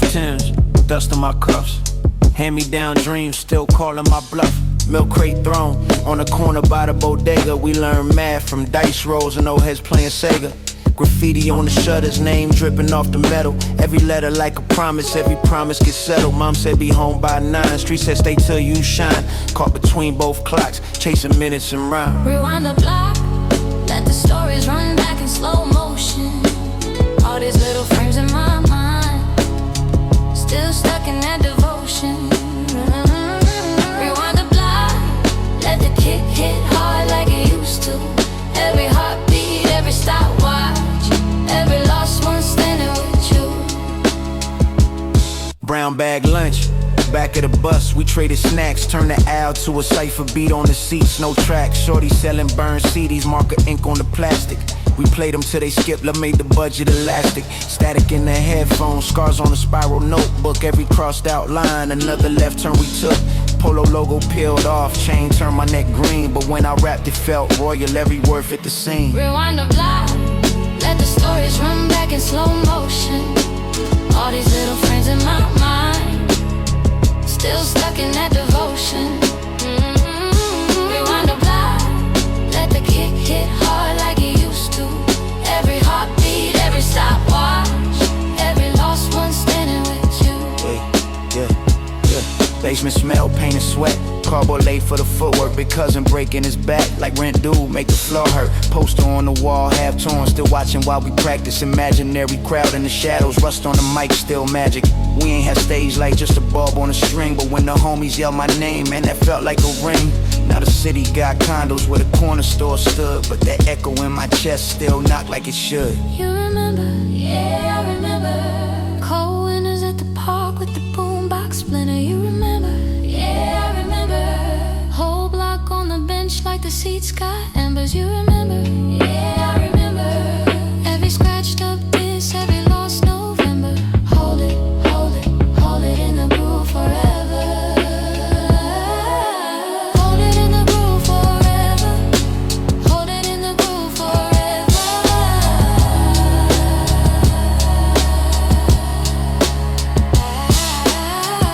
Timbs, dust on my cuffs. Hand-me-down dreams, still calling my bluff. Milk crate throne, on the corner by the bodega. We learn math from dice rolls and old heads playing Sega. Graffiti on the shutters, name dripping off the metal. Every letter like a promise, every promise gets settled. Mom said be home by 9, street said stay till you shine. Caught between both clocks, chasing minutes and rhyme. Rewind the block, let the stories run back in slow motion. All these little frames in my mind, still stuck in that devotion. Rewind the block, let the kick hit hard like it used to. Every heartbeat, every stopwatch, every lost one standing with you. Brown bag lunch, back of the bus, we traded snacks. Turned the aisle to a cipher beat on the seats, no tracks. Shorty selling burned CDs, marker ink on the plastic. We played them till they skipped, love made the budget elastic. Static in the headphones, scars on a spiral notebook. Every crossed out line, another left turn we took. Polo logo peeled off, chain turned my neck green. But when I rapped it felt royal, every word fit the scene. Rewind the block, let the stories run back in slow motion. All these little frames in my mind, still stuck in that devotion. Rewind the block, let the kick hit hard like it used to. Every heartbeat, every stopwatch, every lost one standing with you. Basement smell, pain and sweat. Cardboard late for the footwork, big cousin breaking his back like rent due, make the floor hurt. Poster on the wall, half torn, still watching while we practice. Imaginary crowd in the shadows, rust on the mic, still magic. We ain't had stage light, just a bulb on a string. But when the homies yelled my name, man, that felt like a ring. Now the city got condos where the corner store stood, but that echo in my chest still knock like it should. You remember? Yeah, I remember. Cold winters at the park with the boombox splinter. You remember? Yeah, I remember. Whole block on the bench like the seats got embers. You remember? Yeah, I remember. Every scratched up diss, every lost November. Hold it, hold it, hold it in the groove forever. Hold it in the groove forever. Hold it in the groove forever.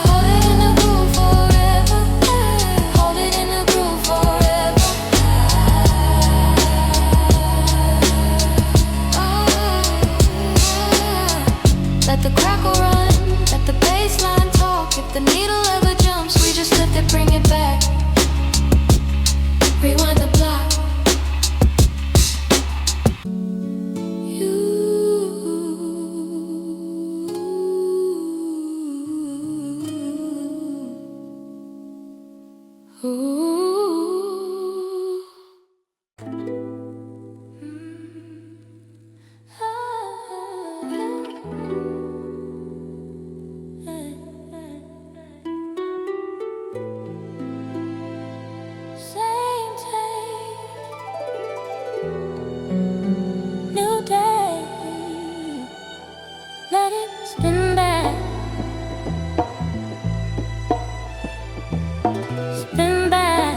Hold it in the groove forever. Hold it in the groove forever. Let the crackle run, let the bass line talk. If the needle ever jumps, we just lift it, bring it back. Rewind the block. Same take, new day. Let it spin back, spin back.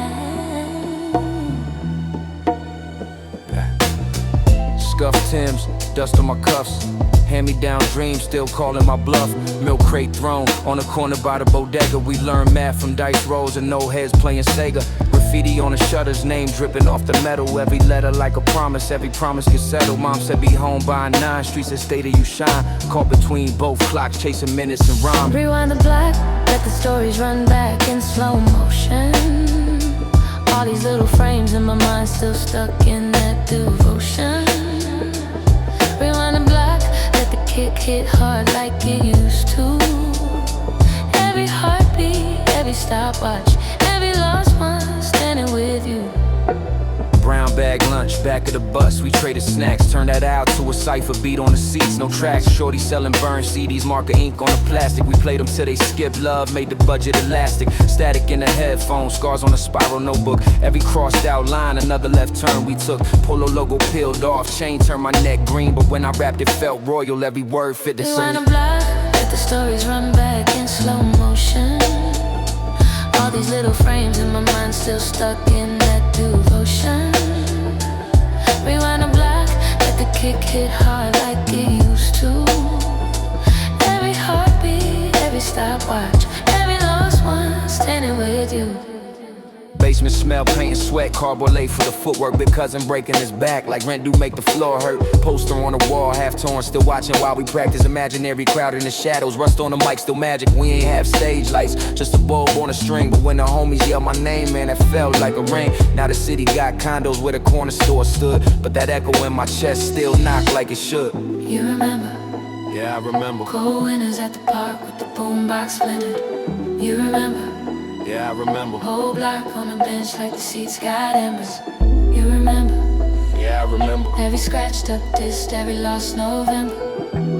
Scuffed Timbs, dust on my cuffs. Hand-me-down dreams, still calling my bluff. Milk crate throne, on the corner by the bodega. We learn math from dice rolls and no heads playing Sega. Graffiti on the shutters, name dripping off the metal. Every letter like a promise, every promise gets settled. Mom said be home by 9, streets said stay till you shine. Caught between both clocks, chasing minutes and rhyme. Rewind the block, let the stories run back in slow motion. All these little frames in my mind, still stuck in that devotion. Rewind the block, let the kick hit hard like it used to. Every heartbeat, every stopwatch, every lost one standing with you. Brown bag lunch, back of the bus, we traded snacks. Turned that out to a cipher beat on the seats, no tracks. Shorty selling burned CDs, marker ink on the plastic. We played them till they skipped, love made the budget elastic. Static in the headphones, scars on a spiral notebook. Every crossed out line, another left turn we took. Polo logo peeled off, chain turned my neck green. But when I rapped it felt royal, every word fit the same. Rewind the block, let the stories run back in slow motion. All these little frames in my mind, still stuck in that devotion. Rewind the block, let the kick hit hard like it used to. Every heartbeat, stopwatch. Every lost one standing with you. Basement smell, paint and sweat, cardboard late for the footwork. Big cousin breaking his back like rent do make the floor hurt. Poster on the wall, half torn, still watching while we practice. Imaginary crowd in the shadows, rust on the mic, still magic. We ain't have stage lights, just a bulb on a string. But when the homies yelled my name, man, it felt like a ring. Now the city got condos where the corner store stood, but that echo in my chest still knock like it should. You remember? Yeah, I remember. Cold winters at the park with the boombox splintered. You remember? Yeah, I remember. Whole block on the bench like the seats got embers. You remember? Yeah, I remember. Every scratched up disc, every lost November.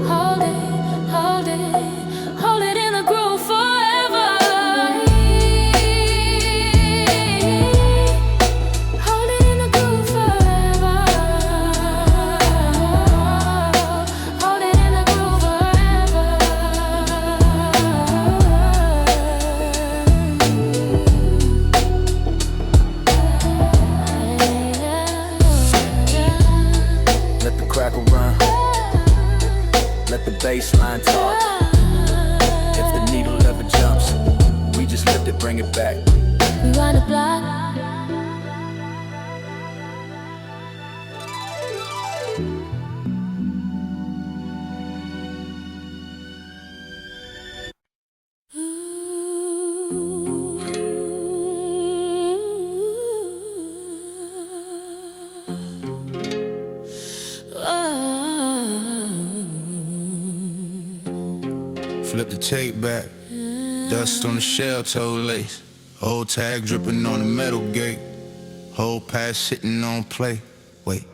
Hold it, hold it, hold it in the groove forever. Hold it in the groove forever. Hold it in the groove forever. Let the crackle run, let the bass line talk. If the needle ever jumps, we just lift it, bring it back. We run the block. Flip the tape back, dust on the shell toe lace. Old tag dripping on the metal gate. Whole pass sitting on play. Wait.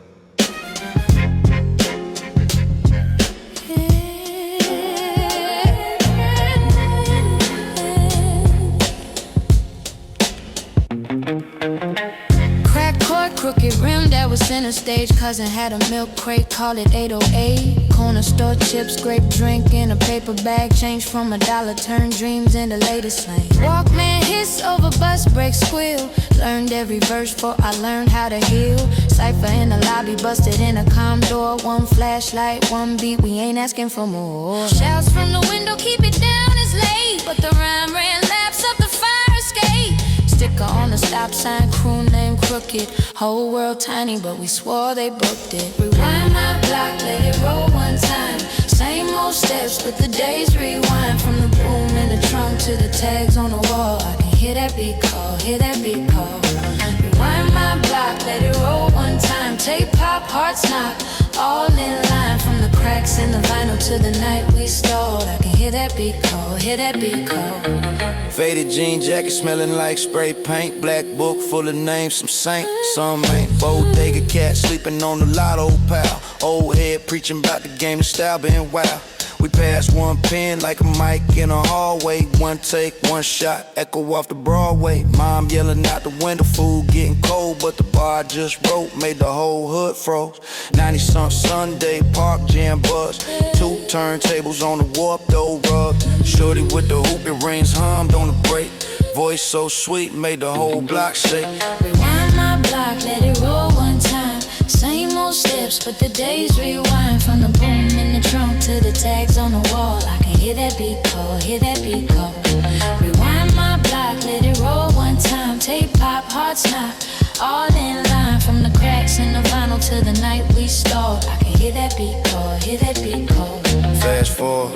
Crack cord, crooked rim, that was center stage. Cousin had a milk crate, call it 808. Corner store chips, grape drink in a paper bag. Change from $1, turn dreams into latest slang. Walkman hiss over bus break squeal. Learned every verse for I learned how to heal. Cypher in the lobby, busted in a calm door. One flashlight, one beat, we ain't asking for more. Shouts from the window, keep it down, it's late. But the rhyme ran laps up the fire escape. Sticker on the stop sign, crew name crooked. Whole world tiny, but we swore they booked it. Rewind my block, let it roll one time. Same old steps, but the days rewind. From the boom in the trunk to the tags on the wall. I can hear that beat call, hear that beat call. Rewind my block, let it roll one time. Tape pop, hearts knock, all in line. From the cracks in the vinyl to the night we stalled. I can hear that beat call, hear that beat call. Faded jean jacket smelling like spray paint. Black book full of names, some saint, some ain't. Bodega cat sleeping on the lotto pile. Old head preaching about the game of style being wild. We passed one pen like a mic in a hallway. One take, one shot, echo off the Broadway. Mom yelling out the window, food getting cold, but the bar I just wrote made the whole hood froze. 90-something Sunday, park jam buzz. Two turntables on the warped old rug. Shorty with the hooping rings hummed on the break. Voice so sweet, made the whole block shake. Rewind my block, let it roll one time. Same old steps, but the days rewind. From the boom in the trunk to the tags on the wall. I can hear that beat call, hear that beat call. Rewind my block, let it roll one time. Tape pop, hearts knock, all in line. From the cracks in the vinyl to the night we stalled. I can hear that beat call, hear that beat call. Fast forward,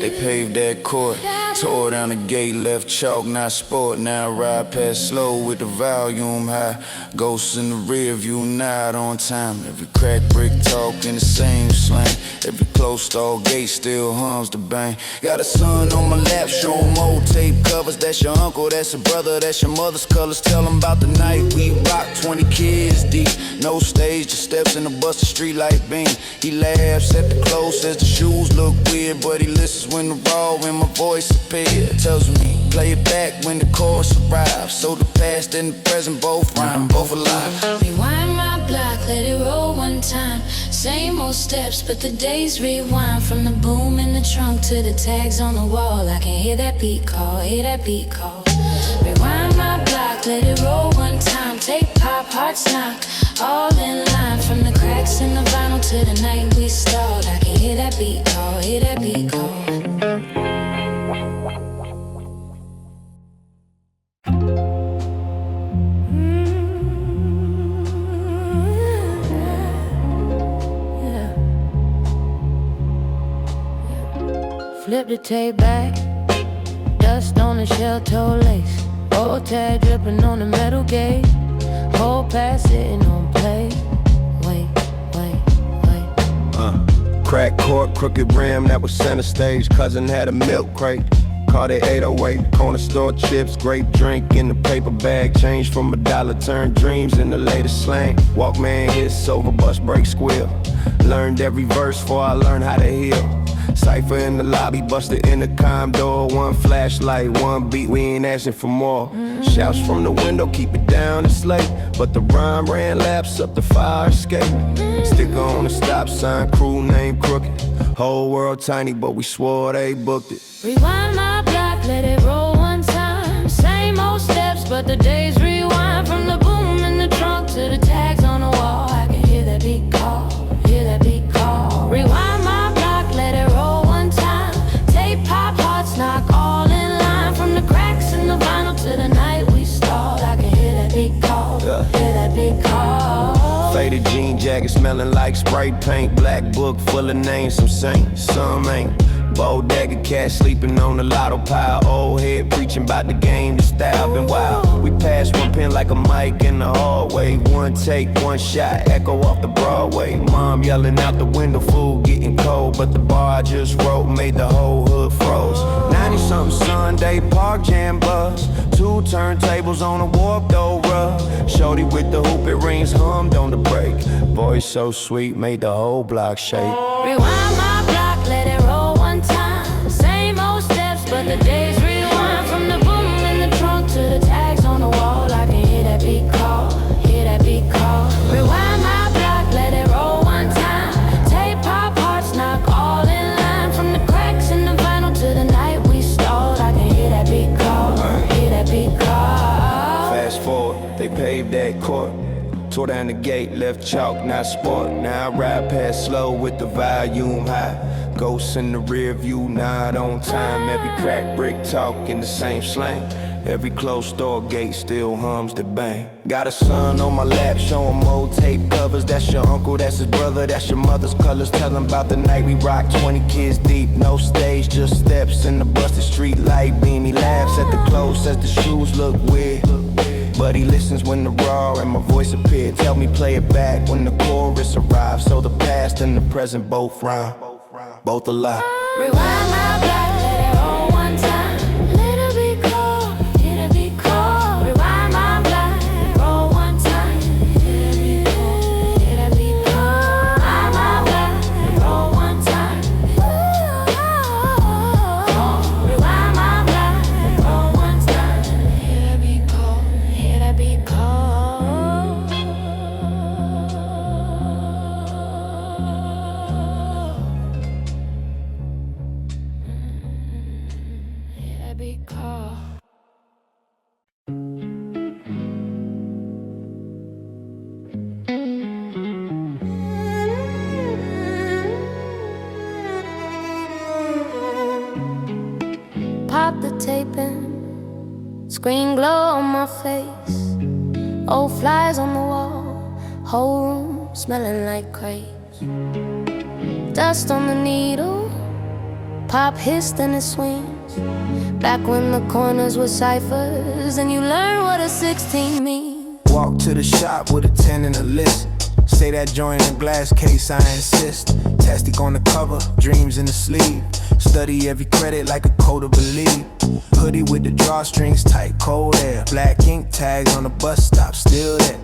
they paved that court. Tore down the gate, left chalk, not sport. Now I ride past slow with the volume high. Ghosts in the rear view, not on time. Every crack brick talk in the same slang. Every closed stall gate still hums the bang. Got a son on my lap, show him old tape covers. That's your uncle, that's your brother, that's your mother's colors. Tell him about the night we rocked, 20 kids deep. No stage, just steps in the bus, the street light beam. He laughs at the clothes, says the shoes look weird, but he listens when the raw in my voice appears. Tells me, play it back when the chorus arrives. So the past and the present both rhyme, both alive. Rewind my block, let it roll one time. Same old steps, but the days rewind. From the boom in the trunk to the tags on the wall. I can hear that beat call, hear that beat call. Rewind my block, let it roll one time. Tape pop, hearts knock, all in line. From the cracks in the vinyl to the night we stalled. I can hear that beat call, hear that beat call. Flip the tape back, dust on the shell toe lace. Old tag dripping on the metal gate. Whole pass sitting on play. Wait. Crack court, crooked rim, that was center stage. Cousin had a milk crate, caught it 808. Corner store chips, grape drink in the paper bag. Changed from $1, turned dreams into latest slang. Walkman hits, silver bus break squeal. Learned every verse before I learned how to heal. Cypher in the lobby, busted intercom door. One flashlight, one beat, we ain't asking for more. Shouts from the window, keep it down, it's late. But the rhyme ran laps up the fire escape. Sticker on the stop sign, crew name crooked. Whole world tiny, but we swore they booked it. Rewind my block, let it roll one time. Same old steps, but the days rewind. From the boom in the trunk to the tags on the wall. I can hear that beat call, hear that beat call. Rewind my block, let it roll one time. Tape pop, hearts knock all in line. From the cracks in the vinyl to the night we stalled. I can hear that beat call, hear that beat call. Faded jean jacket smelling like spray paint. Black book full of names, some saints, some ain't. Bodega cat sleeping on the lotto pile. Old head preaching about the game, the style been wild. We passed one pin like a mic in the hallway. One take, one shot, echo off the Broadway. Mom yelling out the window, food getting cold. But the bar I just wrote made the whole hood froze. 90-something Sunday, park jam buzz. 2 turntables on a warped old rug. Shorty with the hoop, it rings, hummed on the break. Voice so sweet, made the whole block shake. Rewind my block, let it roll one time. Same old steps, but the days rewind. From the boom in the trunk to the tags on the wall. I can hear that beat call, hear that beat call. Rewind my block, let it roll one time. Tape pop, hearts knock all in line. From the cracks in the vinyl to the night we stalled. I can hear that beat call, hear that beat call. Fast forward, they paved that court. Tore down the gate, left chalk, not sport. Now I ride past slow with the volume high. Ghosts in the rear view, not on time. Every crack brick talk in the same slang. Every closed door gate still hums the bang. Got a son on my lap, showing old tape covers. That's your uncle, that's his brother, that's your mother's colors. Tell him about the night we rocked, 20 kids deep. No stage, just steps in the busted street light beam. He laughs at the clothes, says the shoes look weird. But he listens when the raw and my voice appeared. Tell me play it back when the chorus arrives. So the past and the present both rhyme, both alive. Rewind my block, let it roll one time. Little bit cold, it'll be cold. Rewind my block, roll one time. It'll be cold. Rewind my block, roll one time. Rewind my block, roll one time. It'll be cold, it'll be cold. It'll be cold. Pop the tape in, screen glow on my face. Old flies on the wall, whole room smelling like crates. Dust on the needle, pop hissed and it swings. Back when the corners were ciphers and you learn what a 16 means. Walk to the shop with a 10 and a list. Say that joint in a glass case, I insist. Tastic on the cover, dreams in the sleeve. Study every credit like a code of belief. Hoodie with the drawstrings tight, cold air. Black ink tags on the bus stop, still there.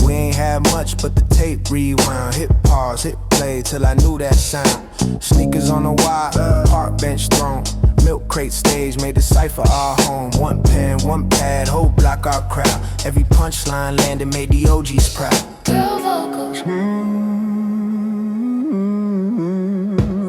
We ain't had much but the tape rewound. Hit pause, hit play till I knew that sound. Sneakers on the wire, park bench thrown. Milk crate stage made the cipher our home. One pen, one pad, whole block our crowd. Every punchline landed made the OGs proud. Girl vocals.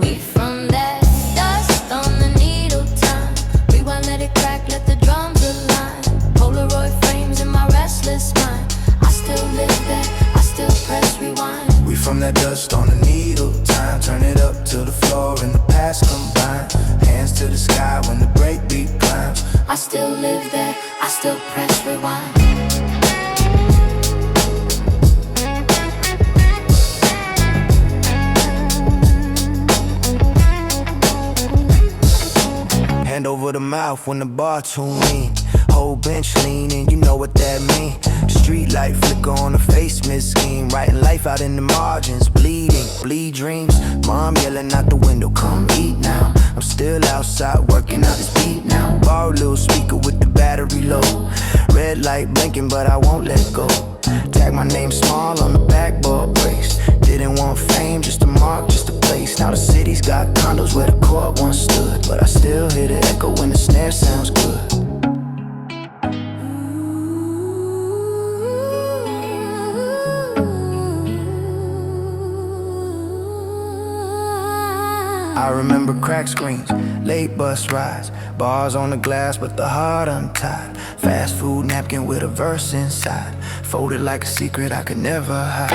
We from that dust on the needle time. Rewind, let it crack, let the drums align. Polaroid frames in my restless mind. I still live there, I still press rewind. We from that dust on the needle time. Turn it up to the floor and the past combine. Hands to the sky when the breakbeat climbs. I still live there, I still press rewind. over the mouth when the bar tune in. Whole bench leaning, you know what that mean. Street light flicker on the face, miss scheme. Writing life out in the margins, bleeding, bleed dreams. Mom yelling out the window, come eat now. I'm still outside working out this beat now. Borrow little speaker with the battery low. Red light blinking, but I won't let go. Tag my name small on the backboard brace. Didn't want fame, just a mark, just a place. Now the city's got condos where the court once stood, but I still hear the echo when the snare sounds good. I remember cracked screens, late bus rides, bars on the glass but the heart untied. Fast food napkin with a verse inside, folded like a secret I could never hide.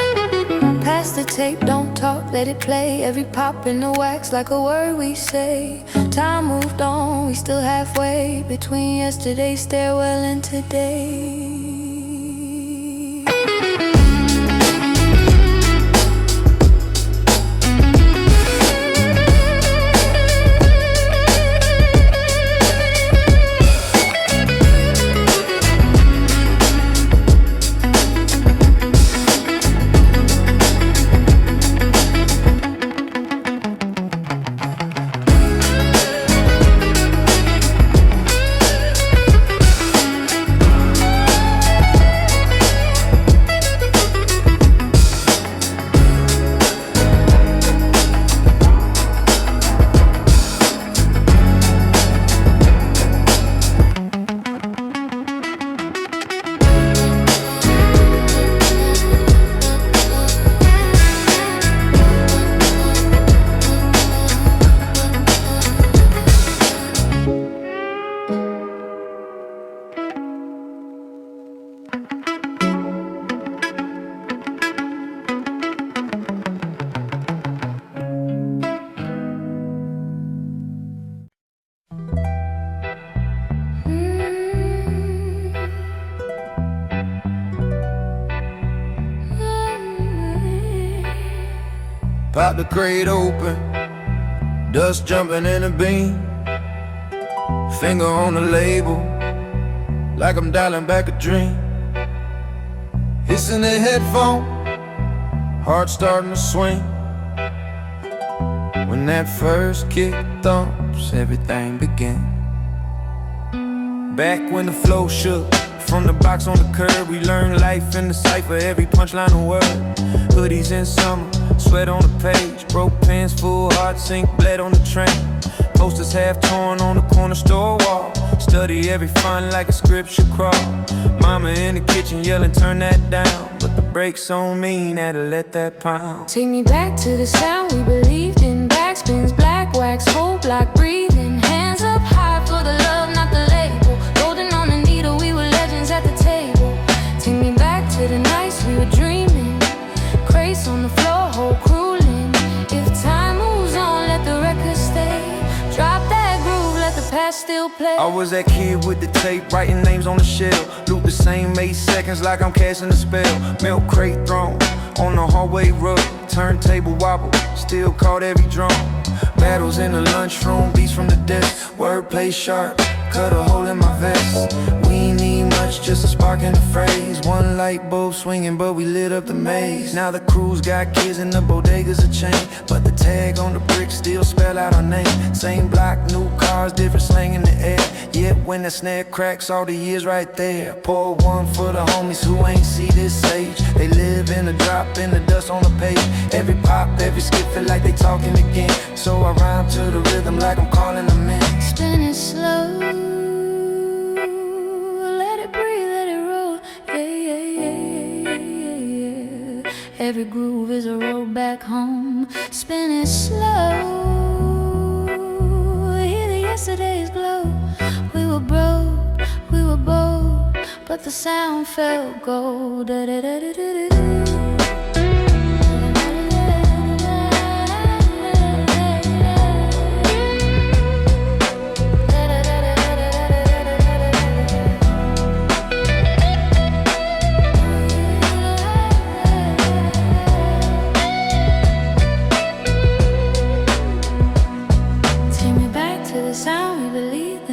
Pass the tape, don't talk, let it play. Every pop in the wax like a word we say. Time moved on, we still halfway between yesterday's stairwell and today. Pop the crate open, dust jumping in the beam. Finger on the label, like I'm dialing back a dream. Hissing the headphone, heart starting to swing. When that first kick thumps, everything begins. Back when the flow shook, from the box on the curb, we learned life in the cipher, every punchline a word. Hoodies in summer, sweat on the page, broke pens, full heart sink, bled on the train. Posters half torn on the corner store wall, study every fun like a scripture crawl. Mama in the kitchen yelling, turn that down, but the brakes on me, had to let that pound. Take me back to the sound we believed in. Backspins, black wax, whole block breathing. Hands up high for the love, not the label. Golden on the needle, we were legends at the table. Take me back to the nights we were dreaming. Crates on the floor, whole cruising. If time moves on, let the record stay. Drop that groove, let the past still play. I was that kid with the tape, writing names on the shell. Loop the same 8 seconds like I'm casting a spell. Milk crate thrown on the hallway rug, turntable wobble, still caught every drum. Battles in the lunchroom, beats from the desk. Wordplay sharp, cut a hole in my vest. We ain't need much, just a spark in the phrase. One light bulb swinging, but we lit up the maze. Now the crew's got kids and the bodega's a chain, but the tag on the brick still spell out our name. Same block, new cars, different slang in the air. Yet when the snare cracks, all the years right there. Pour one for the homies who ain't see this age. They live in a drop, in the dust on the page. Every pop, every skip feel like they talking again. So I rhyme to the rhythm like I'm calling them in. Spin it slow, let it breathe, let it roll. Yeah. Every groove is a road back home. Spin it slow, hear the yesterday's glow. We were broke, we were bold, but the sound felt gold. Take me back to the sound we believed in.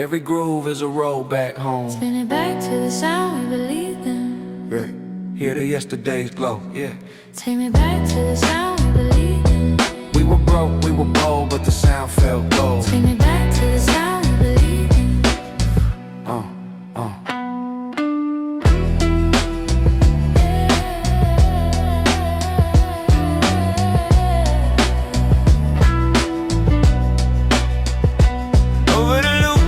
Every groove is a road back home. Spin it back to the sound we believed in. Right. Hear the yesterday's glow, yeah. Take me back to the sound we believed in. We were broke, we were bold, but the sound felt gold. Take me back to the sound we believed in. Over the loop,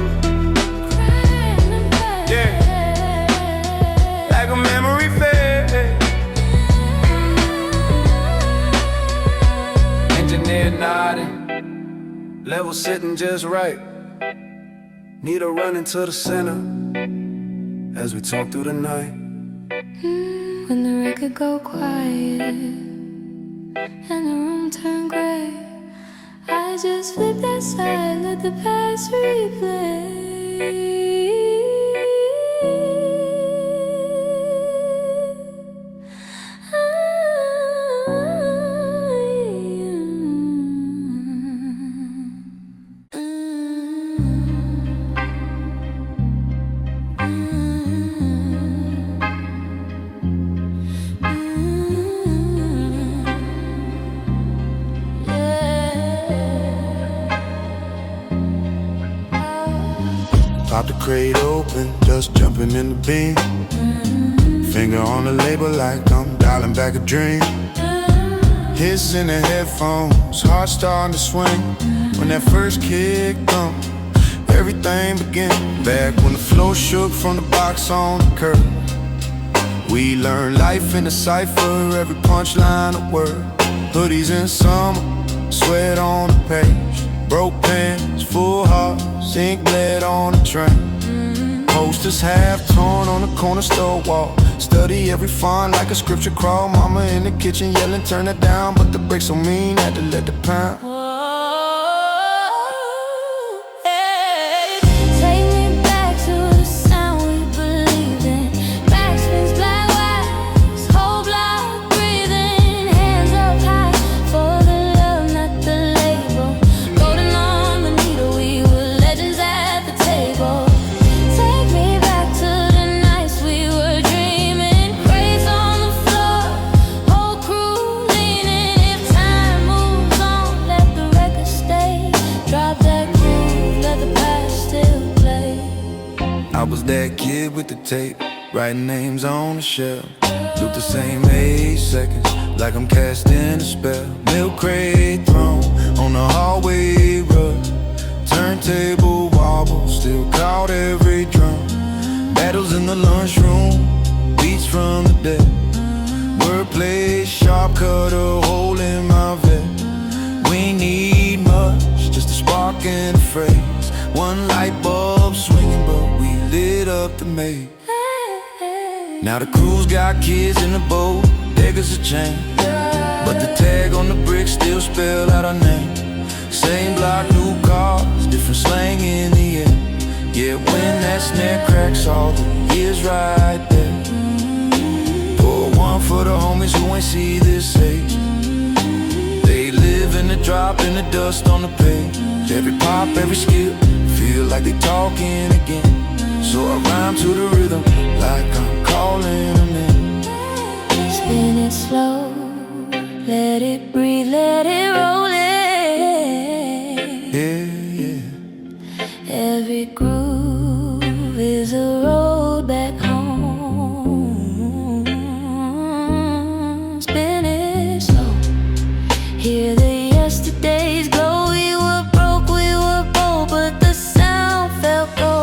yeah, like a memory fade. Engineer nodding, level sitting just right. Need a run into the center as we talk through the night. When the record go quiet and the room turn gray, I just flip that side, let the past Pop the crate open, just jumping in the beam. Finger on the label like I'm dialing back a dream. Hits in the headphones, heart starting to swing. When that first kick comes, everything begins. Back when the floor shook from the box on the curb. We learned life in the cipher, every punchline a word. Hoodies in summer, sweat on the page. Broke pens, full hearts, ink bled on the train. Posters half torn on the corner store wall. Study every font like a scripture crawl. Mama in the kitchen yelling, turn it down, but the brakes so mean, had to let the pound. Take me back to the sound we believed in. Backspins, black wax, whole block breathing. Hands up high for the love, not the label. Golden on the needle, we were legends at the table. Take me back to the nights we were dreaming. Crates on the floor, whole crew leaning. If time moves on, let the record stay. Drop that groove, let the past still play. I was that kid with the tape, writing names on the shelf. Loop the same 8 seconds, like I'm casting a spell. Milk crate thrown on the hallway rug. Turntable wobble, still caught every drum. Battles in the lunchroom, beats from the dead. Wordplay, sharp cut a hole in my vest. We ain't need much, just a spark and a phrase. One light bulb swinging, but we lit up the maze. Now the crew's got kids in the boat, beggars a chain. But the tag on the brick still spell out our name. Same block, new cars, different slang in the air. Yeah, when that snare cracks, all the years right there. Pour one for the homies who ain't see this age. They live in the drop, in the dust on the page. Every pop, every skill, feel like they talking again. So I rhyme to the rhythm, like I'm calling them in. Spin it slow, let it breathe, let it roll it. Yeah, yeah. Every groove is a road back home. Spin it slow, hear the yesterdays glow. We were broke, we were bold, but the sound felt gold.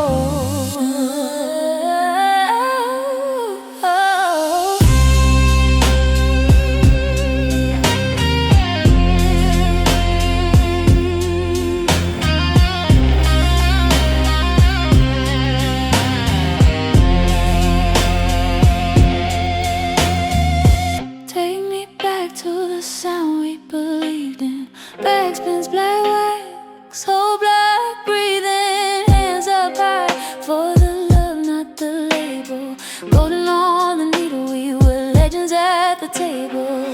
Take me back to the sound we believed in. Backspins, black wax, whole black breathing. Hands up high for the love, not the label. Golden on the needle, we were legends at the table.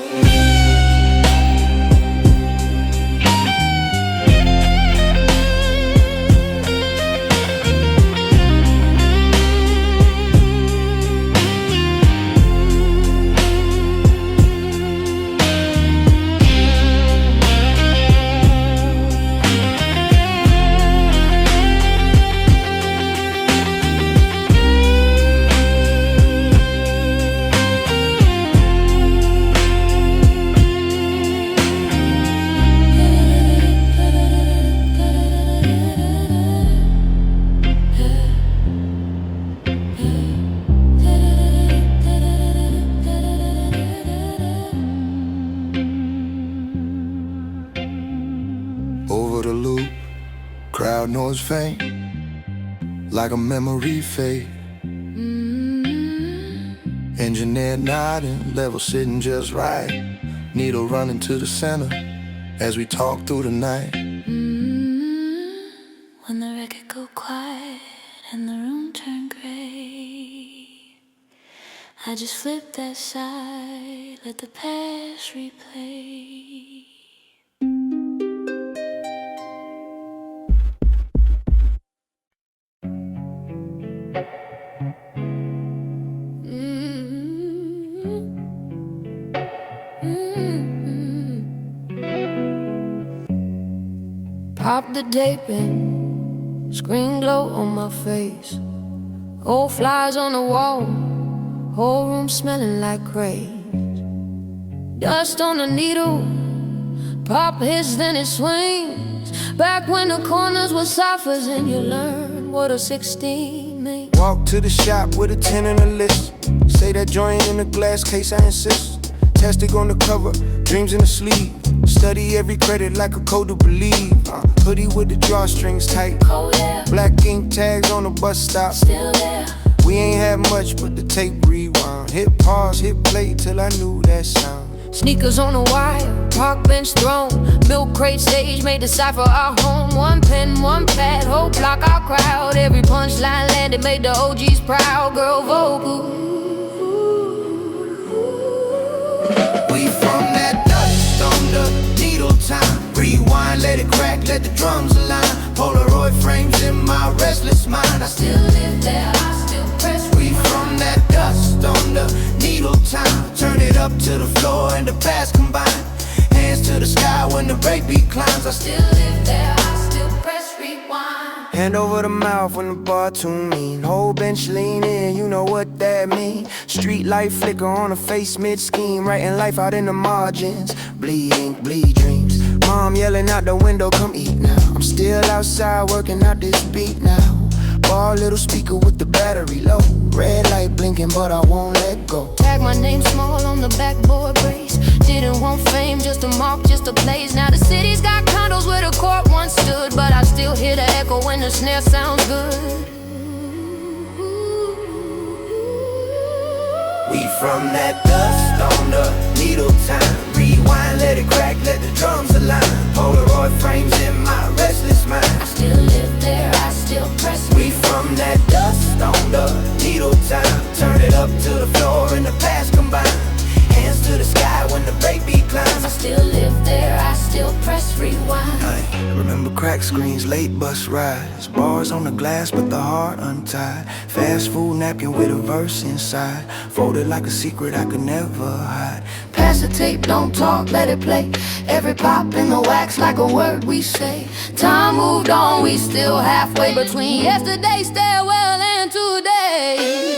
know it's faint, like a memory fade. Engineered nodding, level sitting just right. Needle running to the center as we talk through the night. When the record go quiet and the room turn gray, I just flip that side, let the past replay. Pop the tape in, screen glow on my face. Old flies on the wall, whole room smelling like craze. Dust on the needle, pop hits then it swings. Back when the corners were ciphers and you learned what a 16 means. Walk to the shop with a 10 and a list. Say that joint in a glass case, I insist. Tastic on the cover, dreams in the sleeve. Study every credit like a code to believe. Hoodie with the drawstrings tight. Oh yeah, Black ink tags on the bus stop. still there. We ain't had much but the tape rewind. Hit pause, hit play till I knew that sound. Sneakers on the wire, park bench thrown. Milk crate stage made the cipher our home. One pen, one pad, whole block our crowd. Every punchline landed made the OGs proud. Girl vocal. We from that dust on the needle time. Rewind, let it crack, let the drums align. Polaroid frames in my restless mind. I still live there, I still press. We from that dust on the needle time. Turn it up to the floor and the past combine. Hands to the sky when the breakbeat climbs. I still live there, I still press rewind. Hand over the mouth when the bar too mean. Whole bench lean in, you know what that mean. Street light flicker on a face mid-scheme. Writing life out in the margins. Bleed ink, bleed dreams. Mom yelling out the window, come eat now. I'm still outside working out this beat now. Bar little speaker with the battery low. Red light blinking but I won't let go. Tag my name small on the backboard brace. Didn't want fame, just a mark, just a place. Now the city's got condos where the court once stood, but I still hear the echo when the snare sounds good. We from that dust on the needle time. Rewind, let it crack, let the drums align. Polaroid frames in my restless mind. I still live there, I still press. We from that dust on the needle time. Turn it up to the floor and the past combine. Hands to the sky when the breakbeat climbs. I still live there, I still press rewind. I remember crack screens, late bus rides. Bars on the glass but the heart untied. Fast food napkin with a verse inside. Folded like a secret I could never hide. Pass the tape, don't talk, let it play. Every pop in the wax like a word we say. Time moved on, we still halfway between yesterday's stairwell and today.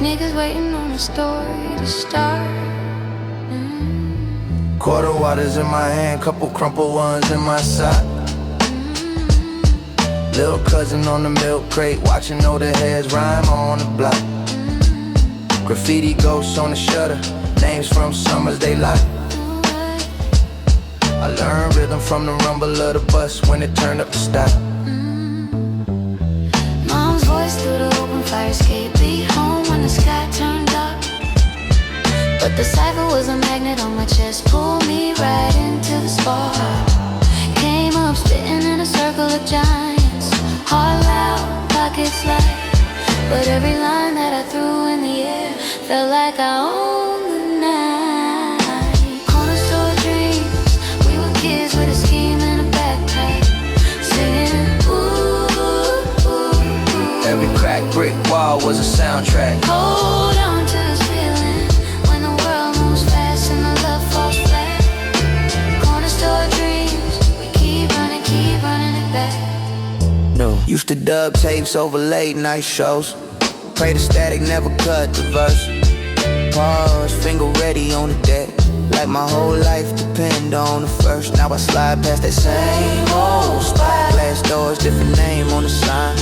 Niggas waiting on a story to start. Quarter waters in my hand, couple crumpled ones in my sock. Little cousin on the milk crate, watching all the heads rhyme on the block. Graffiti ghosts on the shutter, names from summers they like. I learned rhythm from the rumble of the bus when it turned up the stop. Mom's voice through the open fire escape. Be home when the sky turned dark. But the cipher was a magnet on my chest, pulled me right into the spark. Came up spitting in a circle of giants, heart loud, pockets light. But every line that I threw in the air felt like I owned the night. Corner store dreams, we were kids with a scheme and a backpack, singing ooh, ooh, ooh. Every crack brick wall was a soundtrack. Hold on to this feeling when the world moves fast and the love falls flat. Corner store dreams, we keep running it back. No. Used to dub tapes over late night shows. Pray the static never cut the verse. Pause, finger ready on the deck, like my whole life depend on the first. Now I slide past that same old spot. Glass doors, different name on the sign,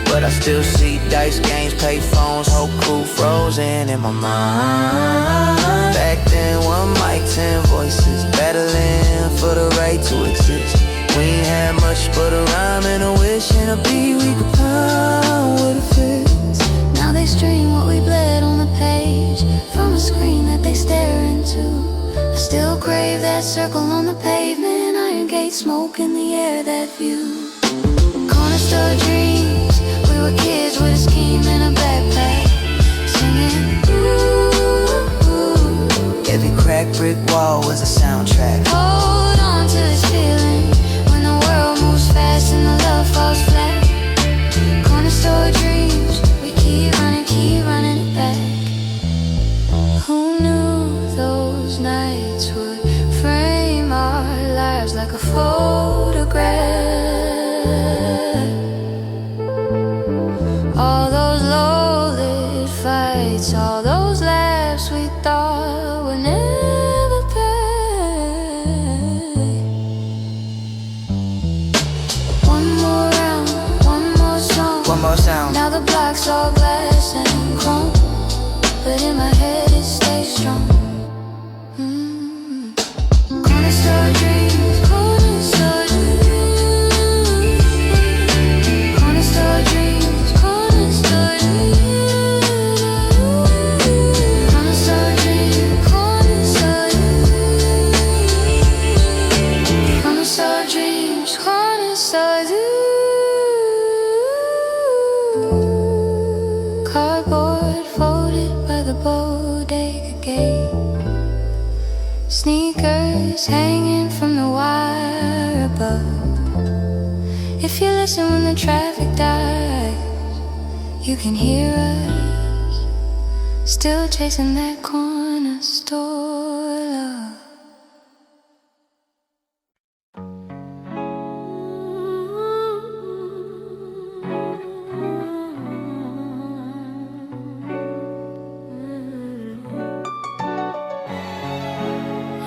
but I still see dice games, pay phones, whole crew frozen in my mind. Back then, 1 mic, 10 voices, battling for the right to exist. We ain't had much but a rhyme and a wish and a beat we could pound with a fist. Now they stream what we bled on the page from a screen that they stare into. I still crave that circle on the pavement, iron gate smoke in the air, that view. Corner store dreams, we were kids with a scheme and a backpack, singing ooh, ooh. Every crack brick wall was a soundtrack. Hold on to this feeling when the world moves fast and the love falls flat. Corner store dreams, we keep running it back. Who knew those nights would frame our lives like a photograph? All those low-lit fights, all those laughs we thought would never pay. One more round, one more song, One more sound. now the block's all glass and chrome, but in my head it stays strong. Corner store dreams, corner store dreams. Corner store dreams, corner store dreams. Corner store dreams, corner store dreams. Corner store dreams, corner store dreams. Cardboard folded by the bodega gate, sneakers hanging from the wire above. If you listen when the traffic dies, you can hear us still chasing that corner store love.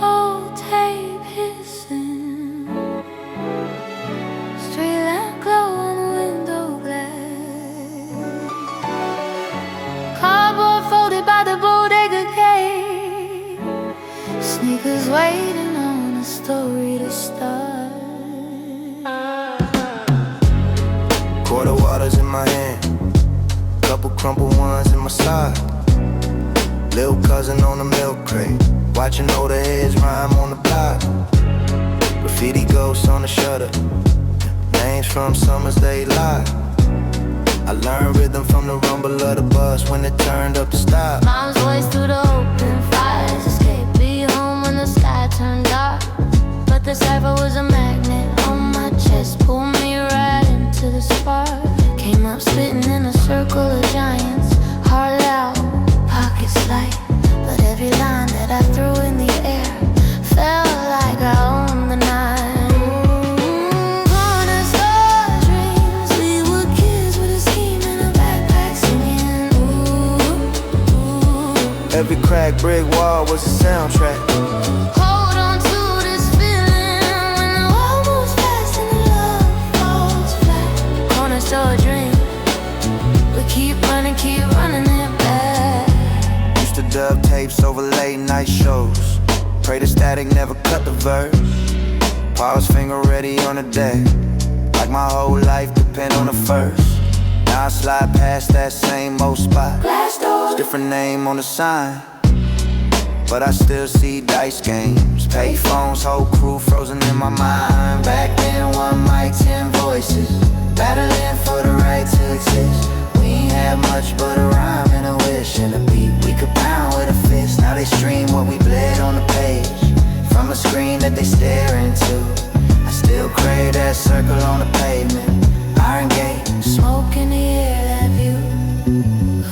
Old tape hissing, street lamp glow on the window glass. Cardboard folded by the bodega gate, sneakers waiting on a story to start. Quarter waters in my hand, couple crumpled ones in my side. Little cousin on the milk crate, watching older heads rhyme on the block. Graffiti ghosts on the shutter, names from summers they lie. I learned rhythm from the rumble of the bus when it turned up the stop. Mom's voice through the open fires escape. Be home when the sky turned dark. But the cipher was a magnet on my chest, pulled me right into the spark. Came up spitting in a circle of giants, heart loud, pockets light. But every line that I threw in the air felt like I owned the night. Corner store dreams, we were kids with a scheme and a backpack, singing ooh, ooh. Every crack brick wall was a soundtrack. Hold on to this feeling when the world moves fast and the love falls flat. Corner store dream, we keep running it back. Used to dub tapes over late night shows. Pray the static never cut the verse. Pause finger ready on the deck. Like my whole life depend on the first. Now I slide past that same old spot. Different name on the sign, but I still see dice games. Payphones, whole crew frozen in my mind. Back then, one mic, 10 voices, battling for the right to exist. We ain't had much but a rhyme and a wish and a beat we could pound with a fist. Now they stream what we bled on the page from a screen that they stare into. I still crave that circle on the pavement, Iron Gate, Smoke in the air, that view.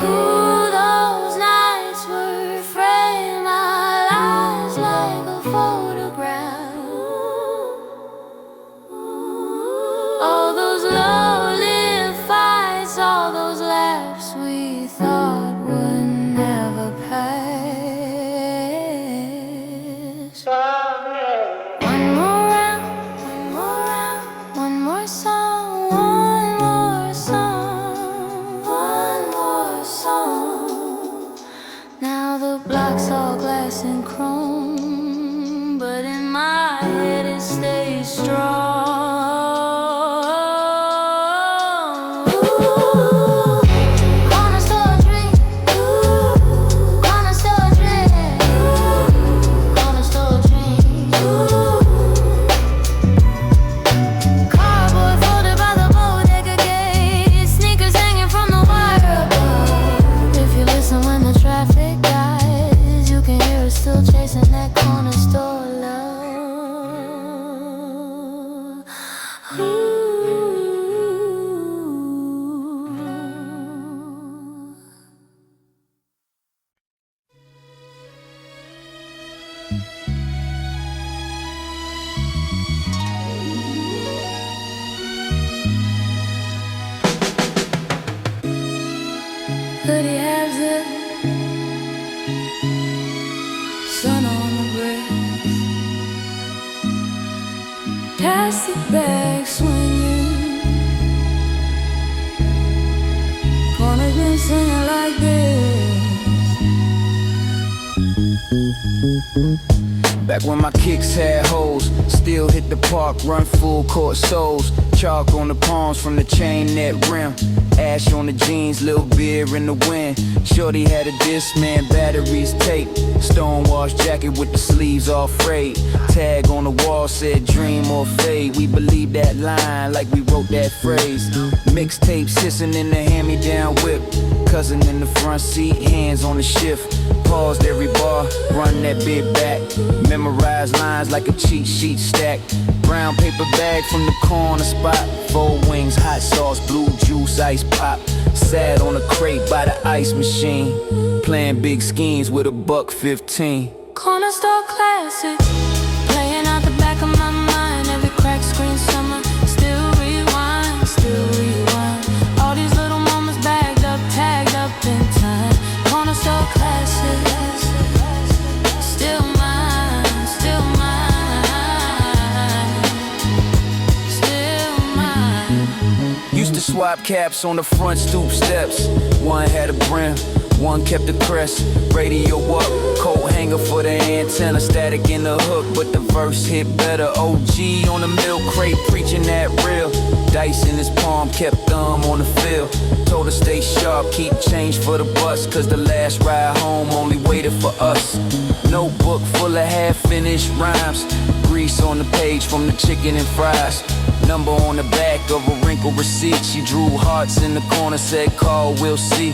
Ooh, those nights were framed, my lives like a photograph. All those low-lived fights, all those laughs we thought would never pass. One more round, one more round, one more song, one more song, one more song. Now the block's all glass and chrome, but in my head it stays strong. Ooh, gonna start a dream. Ooh, gonna start a dream. Ooh, gonna start a dream. Ooh. Cardboard folded by the bodega gate, sneakers hanging from the wire above. If you listen when the traffic dies, you can hear us still chasing that corner store love. Ooh. Hoodie has it, sun on the breast, plastic bag swinging. Gonna be singing like this. Back when my kicks had holes, still hit the park, run full court soles. Chalk on the palms from the chain net rim. Ash on the jeans, little beer in the wind. Shorty had a Discman, batteries tape. Stonewash jacket with the sleeves all frayed. Tag on the wall said dream or fade. We believe that line like we wrote that phrase. Mixtapes hissing in the hand-me-down whip. Cousin in the front seat, hands on the shift. Paused every bar, run that bit back. Memorize lines like a cheat sheet stack. Brown paper bag from the corner spot. 4 wings, hot sauce, blue juice, ice pop. Sat on a crate by the ice machine. Playing big schemes with a $1.15. Corner store classic, playing out the back of my mind. Every crack screen summer, still rewind, still rewind. All these little moments bagged up, tagged up in time. Corner store classics, still mine, still mine, still mine. Used to swap caps on the front stoop steps. One had a brim, one kept the crest. Radio up, coat hanger for the antenna. Static in the hook, but the verse hit better. OG on the milk crate, preaching that real. Dice in his palm, kept thumb on the field. Told her stay sharp, keep change for the bus, cause the last ride home only waited for us. Notebook full of half-finished rhymes. Grease on the page from the chicken and fries. Number on the back of a wrinkled receipt. She drew hearts in the corner, said call, we'll see.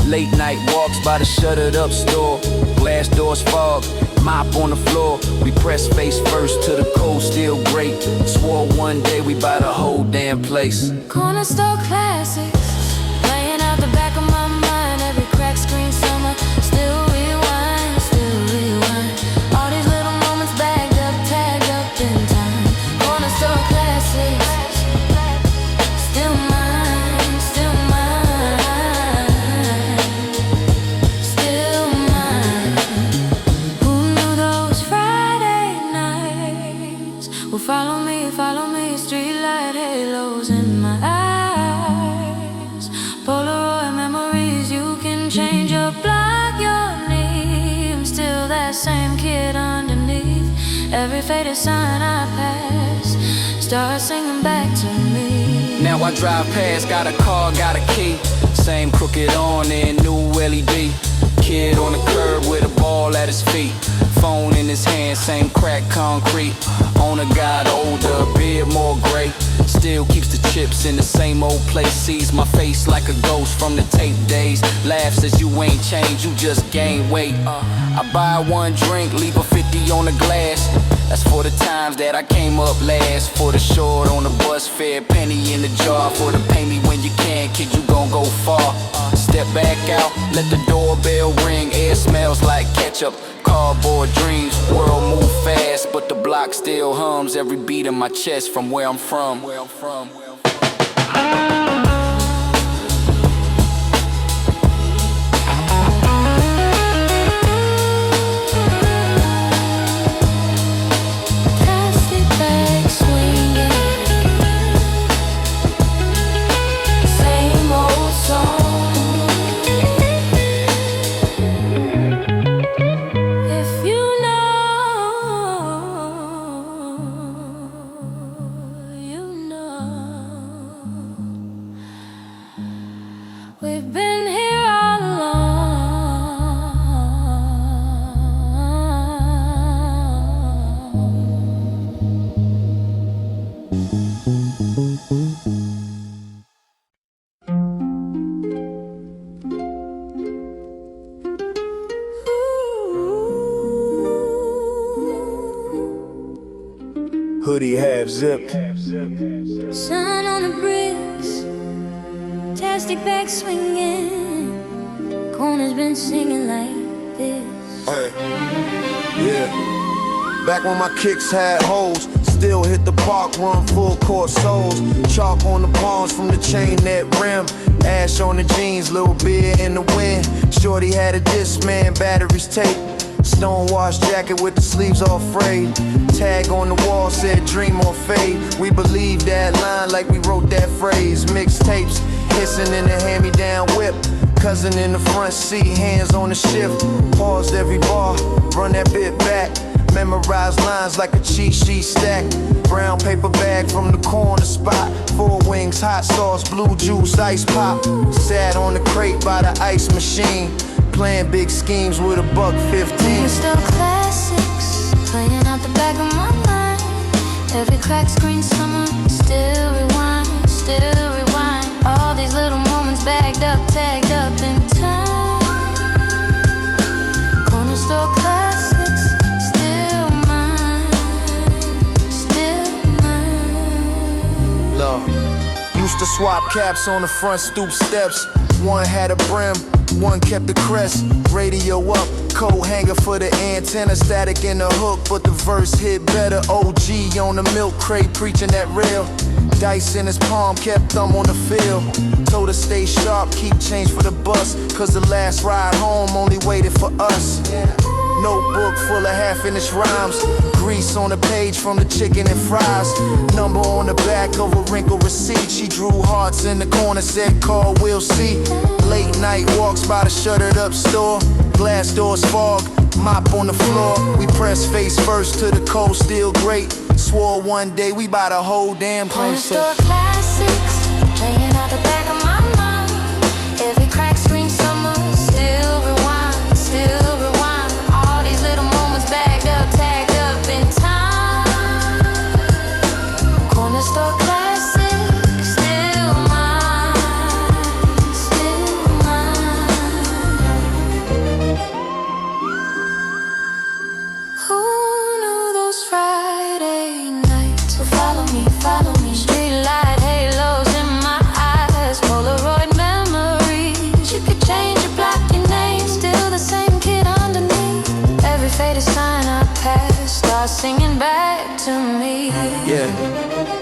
Late night walks by the shuttered up store. Glass doors fog, mop on the floor. We press face first to the cold steel grate. Swore one day we buy the whole damn place. Corner store classics, playing out the back of my mind. Every crack screen summer, still rewind, still rewind. All these little moments bagged up, tagged up in time. Corner store classics, still mine, still mine, still mine. Who knew those Friday nights would follow me, streetlight halos in my eyes? Every faded sign I pass starts singing back to me. Now I drive past, got a car, got a key. Same crooked on and new LED. Kid on the curb with a ball at his feet. Phone in his hand, same crack concrete. Owner got older, beard more gray. Still keeps the chips in the same old place. Sees my face like a ghost from the tape days. Laughs as you ain't changed, you just gain weight. I buy one drink, leave a 50 on the glass. That's for the times that I came up last. For the short on the bus fare, penny in the jar. For the pay me when you can, kid, you gon' go far. Step back out, let the doorbell ring. Air smells like ketchup, cardboard dreams. World move fast, but the block still hums. Every beat in my chest from where I'm from. Plastic bag swinging, same old song. If you know, we've been here all along. Hoodie half zipped. Sun on the bricks, plastic bag swinging. Corner's been singing like this. Hey, yeah. Back when my kicks had holes, still hit the park, run full court soles. Chalk on the palms from the chain net rim. Ash on the jeans, little beer in the wind. Shorty had a Discman, batteries tape. Stonewashed jacket with the sleeves all frayed. Tag on the wall said dream or fade. We believe that line like we wrote that phrase. Mixtapes hissing in the hand-me-down whip. Cousin in the front seat, hands on the shift. Paused every bar, run that bit back. Memorize lines like a cheat sheet stack. Brown paper bag from the corner spot. 4 wings, hot sauce, blue juice, ice pop. Sat on the crate by the ice machine. Playing big schemes with $1.15. Still classics, playing out the back of my mind. Every crack screen summer, still rewind, still rewind. All these little moments bagged up, tagged up in time. Corner store classics, still mine, still mine. Love. Used to swap caps on the front stoop steps. One had a brim, one kept the crest. Radio up, coat hanger for the antenna. Static in the hook, but the verse hit better. OG on the milk crate, preaching that real. Dice in his palm, kept thumb on the field. Told her stay sharp, keep change for the bus. Cause the last ride home only waited for us. Notebook full of half-finished rhymes. Grease on the page from the chicken and fries. Number on the back of a wrinkled receipt. She drew hearts in the corner, said call, we'll see. Late night walks by the shuttered up store. Glass doors fog, mop on the floor. We press face first to the cold steel grate. Swore one day we buy the whole damn Corner place. store classics, playing out the back of my mind. Every crack screen summer, still rewind, still rewind. All these little moments bagged up, tagged up in time. Corner store classics, still mine, still mine. Who knew those Friday nights would follow me, follow me? Streetlight halos in my eyes, Polaroid memories. You could change your block, your name, still the same kid underneath. Every faded sign I pass starts singing back to me. Yeah.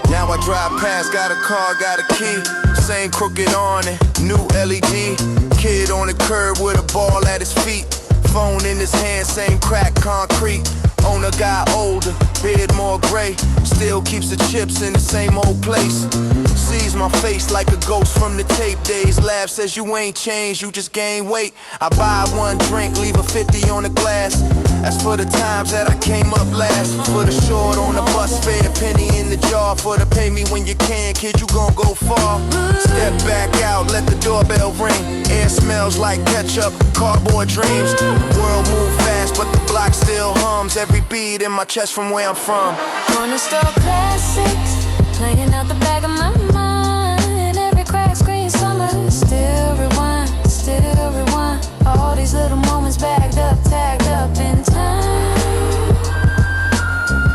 Now I drive past, got a car, got a key. Same crooked on it, new LED. Kid on the curb with a ball at his feet. Phone in his hand, same crack concrete. Owner got older, beard more gray. Still keeps the chips in the same old place. Sees my face like a ghost from the tape days. Laugh says you ain't changed, you just gain weight. I buy one drink, leave a 50 on the glass. That's for the times that I came up last. For the short on the bus fare, penny in the jar. For the pay me when you can, kid, you gon' go far. Step back out, let the doorbell ring. Air smells like ketchup, cardboard dreams. World move fast, but the block still hums. Every beat in my chest from where I'm from. Corner store classics, playing out the back of my mind. Every crack screen summer, still rewind, still rewind. All these little moments bagged up, tagged up in time.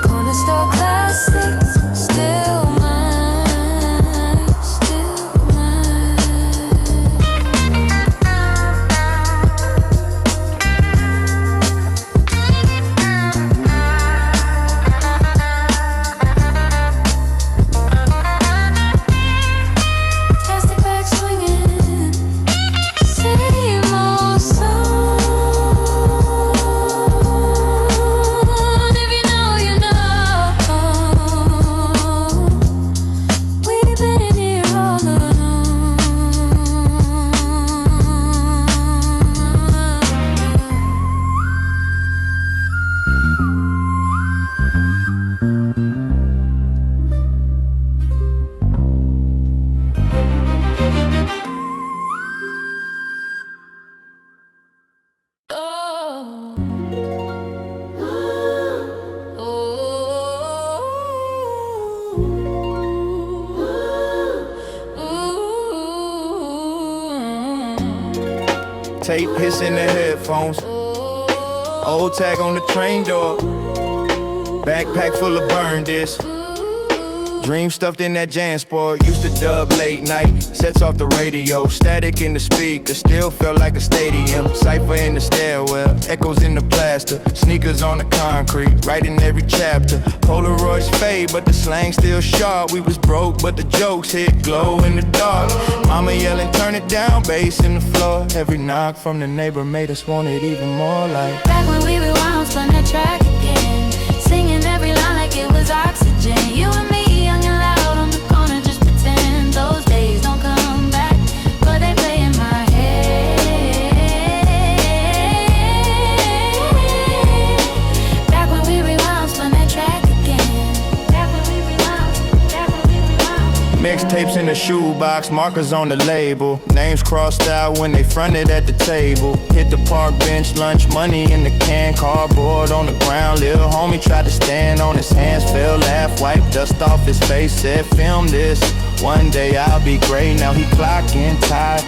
Corner store classics, still mine, still mine. Plastic bag swinging, same old song. If you know, you know. We've been here all along. Tape hits in the headphones. Old tag on the train door. Backpack full of burn discs. Dream stuffed in that JanSport. Used to dub late night. Sets off the radio. Static in the speaker. Still felt like a stadium. Cypher in the stairwell. Echoes in the plaster. Sneakers on the concrete. Writing every chapter. Polaroids fade, but the slang still sharp. We was broke, but the jokes hit glow in the dark. Mama yelling, turn it down. Bass in the floor. Every knock from the neighbor made us want it even more like. Back when we rewound, spun that track again. Singing every line like it was oxygen. You and me, young and loud on the corner, just pretend those days don't come back, but they play in my head. Back when we rewound, spun that track again. Back when we rewound, back when we rewound. Mixtapes in the shoebox, markers on the label. Names crossed out when they fronted at the table. Hit the park bench, lunch money in the can. Cardboard on the ground, little homie tried to stand on his hands. Fell, laugh, wiped dust off his face. Said, film this, one day I'll be great. Now he clocking, tie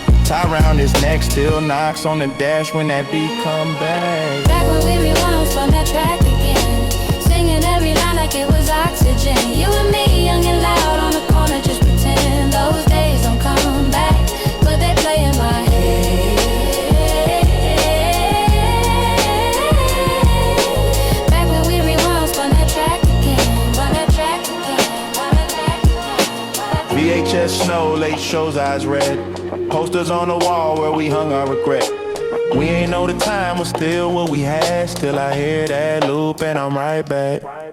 round his neck. Still knocks on the dash when that beat come back. Back when we rewound, spun that track again. Singing every line like it was oxygen. You and me, young and loud on the corner, just pretend those days don't come back, but they play in my head. Back when we rewound, spun that track again. Run that track again. Run that track again. VHS snow, late shows eyes red. Posters on the wall where we hung our regret. We ain't know the time was still what we had. Still I hear that loop and I'm right back. Back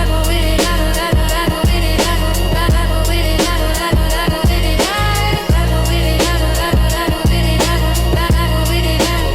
when we did not, back when we did not, back when we did not, back when we did not, back when we did not, back when we did not, back when we did not,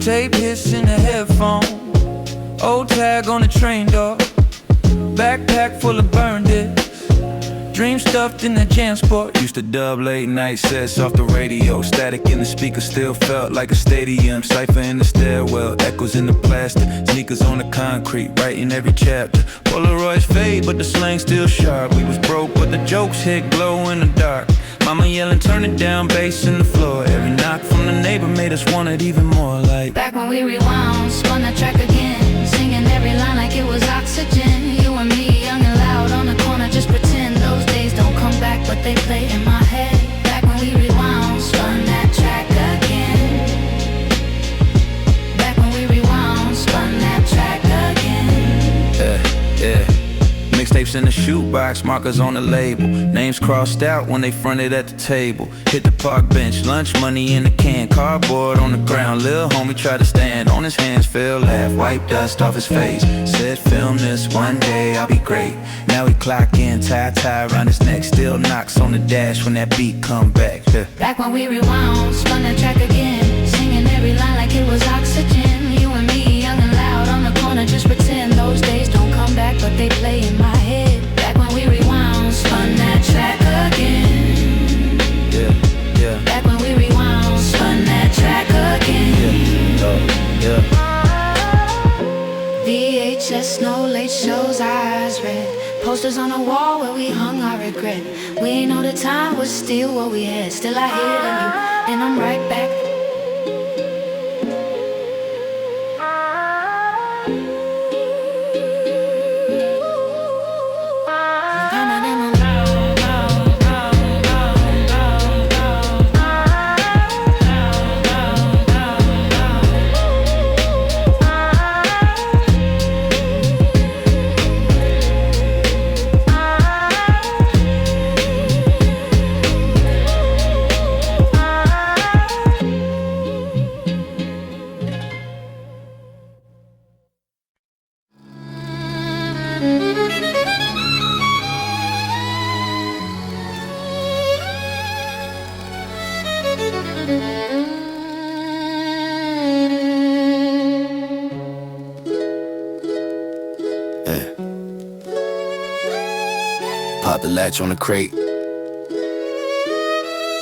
Tape hits in the headphone. Old tag on the train door. Backpack full of burned discs. Dream stuffed in the JanSport. Used to dub late night sets off the radio. Static in the speaker still felt like a stadium. Cypher in the stairwell, echoes in the plastic. Sneakers on the concrete, writing every chapter. Polaroids fade, but the slang still sharp. We was broke, but the jokes hit glow in the dark. Mama yelling, turn it down, bass in the floor. Every knock from the neighbor made us want it even more like. back when we rewound, spun that track again. Singing oxygen. You and me, young and loud on the corner, just pretend those days don't come back, but they play in my head. Back when we rewound, spun that track again. Back when we rewound, spun that track again. Yeah. Mixtapes in the shoebox, markers on the label. Names crossed out when they fronted at the table. Hit the park bench, lunch money in the can. Cardboard on the ground, lil' homie tried to stand. On his hands, fell, laugh, wipe dust off his face. Said film this, one day I'll be great. Now he clock in, tie around his neck. Still knocks on the dash when that beat come back. Back when we rewound, spun that track again. Singing every line like it was oxygen. You and me, young and loud on the corner, just pretend those days don't come back, but they play in my head. Back when we rewound, spun that track again. Yeah. Back when we rewound, spun that track again. Yeah. VHS, no late shows, eyes red. Posters on the wall where we hung our regret. We know the time was still what we had. Still I hear you, and I'm right back. Pop the latch on the crate.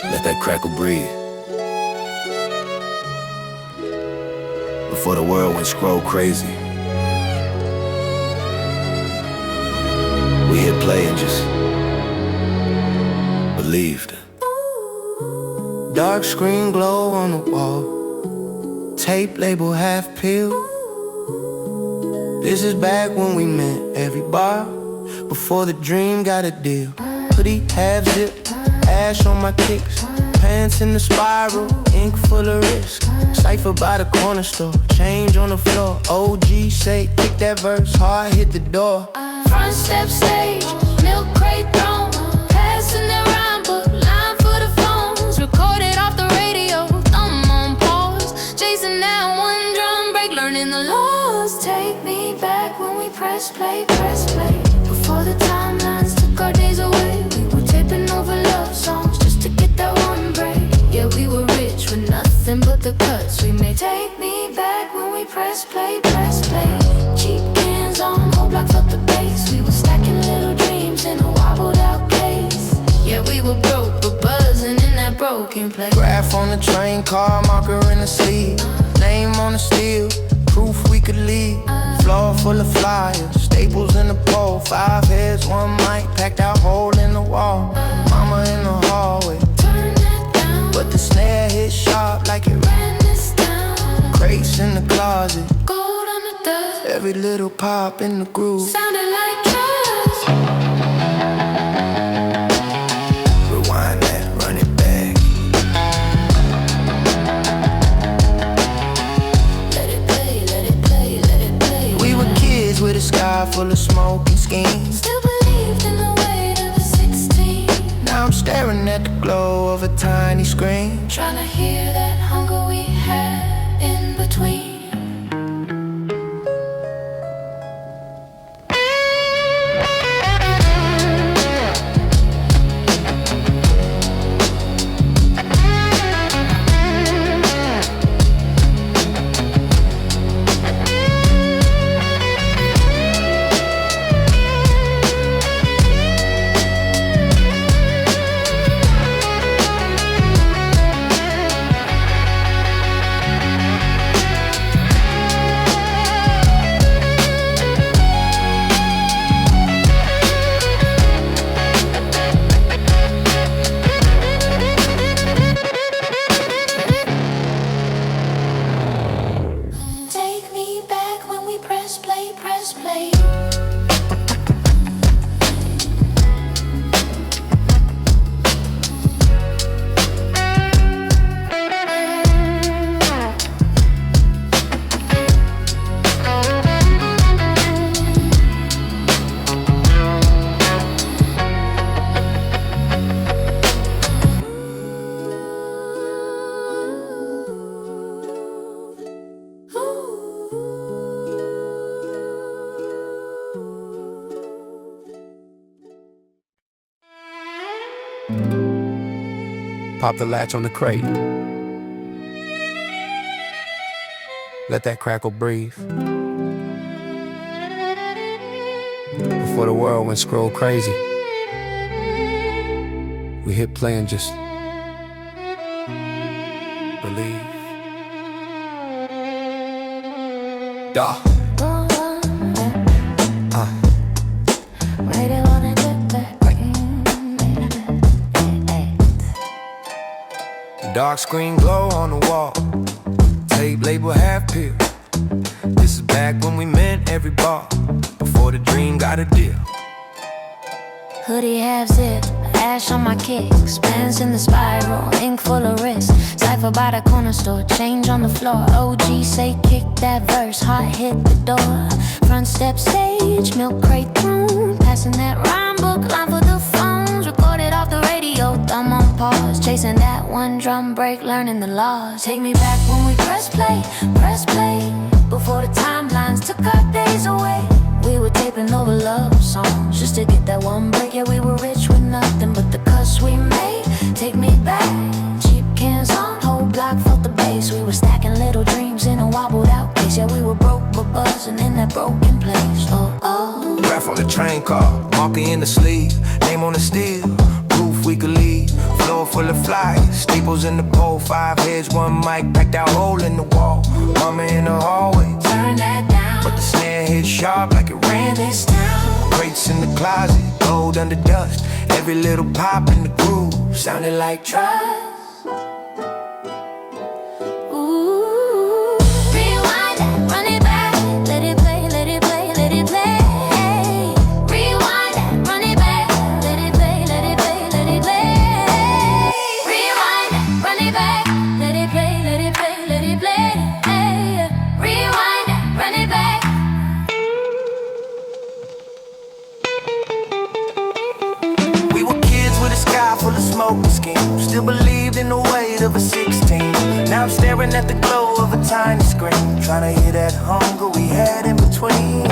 Let that crackle breathe. Before the world went scroll crazy, we hit play and just believed. Dark screen glow on the wall, tape label half peeled. This is back when we meant every bar, before the dream got a deal. Hoodie half zip, ash on my kicks, pants in the spiral, ink full of risk. Cypher by the corner store, change on the floor. OG say, kick that verse, hard hit the door. Front step stage, milk crate thrown, passing the rhyme book, line for the phones. Recorded off the radio, thumb on pause, chasing that one drum break, learning the laws. Take me back when we press play, before the timelines took our days away. We were taping over love songs just to get that one break. Yeah, we were rich with nothing but the cuts we made. Take me back when we press play. Cheap cans on, whole block felt the bass. We were stacking little dreams in a wobbled out case. Yeah, we were broke, but buzzing in that broken place. Graph on the train car, marker in the sleeve, name on the steel, proof we could leave. Floor full of flyers, staples in the pole, 5 heads, 1 mic, packed out hole in the wall. Mama in the hallway, Turn that down, but the snare hit sharp like it ran this down. crates in the closet, Gold on the dust, every little pop in the groove. sounded like trust. Rewind that, run it back. Let it play. We were kids with a sky full of smoke and schemes. Still believed in the weight of a 16. Now I'm staring at the glow of a tiny screen. Trying to hear that hunger we had in between. Pop the latch on the crate. Let that crackle breathe. Before the world went scroll crazy, we hit play and just believe. Duh. Dark screen glow on the wall, tape label half peel. This is back when we meant every bar, before the dream got a deal. Hoodie half zip, ash on my kicks, pants in the spiral, ink full of wrist. Cypher by the corner store, change on the floor. OG say kick that verse, hot hit the door. Front step stage, milk crate room, passing that rhyme book, line for the phones. Recorded off the radio, thumb on pause, chasing that one drum break, learning the laws. Take me back when we press play, before the timelines took our days away. We were taping over love songs just to get that one break. Yeah, we were rich with nothing but the cuts we made. Take me back, cheap cans on, whole block felt the bass. We were stacking little dreams in a wobbled out case. Yeah, we were broke but buzzing in that broken place. Oh, oh. Graph on the train car, marker in the sleeve, name on the steel, proof we could leave. Floor full of flyers, staples in the pole, 5 heads, 1 mic, packed out hole in the wall. Mama in the hallway, Turn that down, but the snare hit sharp like it ran this town. Crates in the closet, gold under dust, every little pop in the groove sounded like trust. Ooh, rewind that, run it back, let it play, let it play, let it play. Rewind that, run it back, let it play, let it play, let it play. Rewind that, run it back, let it play, let it play, let it play. Rewind that, run it back. We were kids with a sky full of smoke and schemes, still believed in the weight of a 16. Now I'm staring at the glow of a tiny screen, trying to hear that hunger we had in between.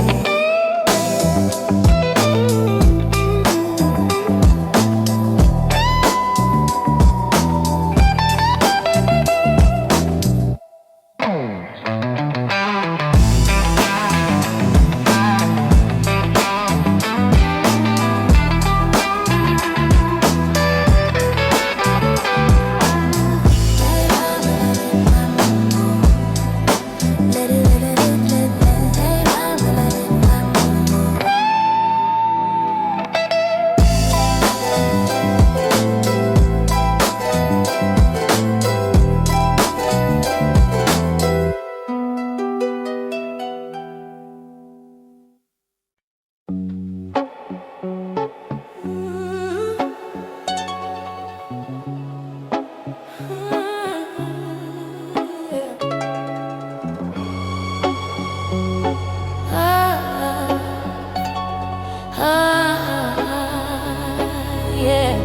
Yeah.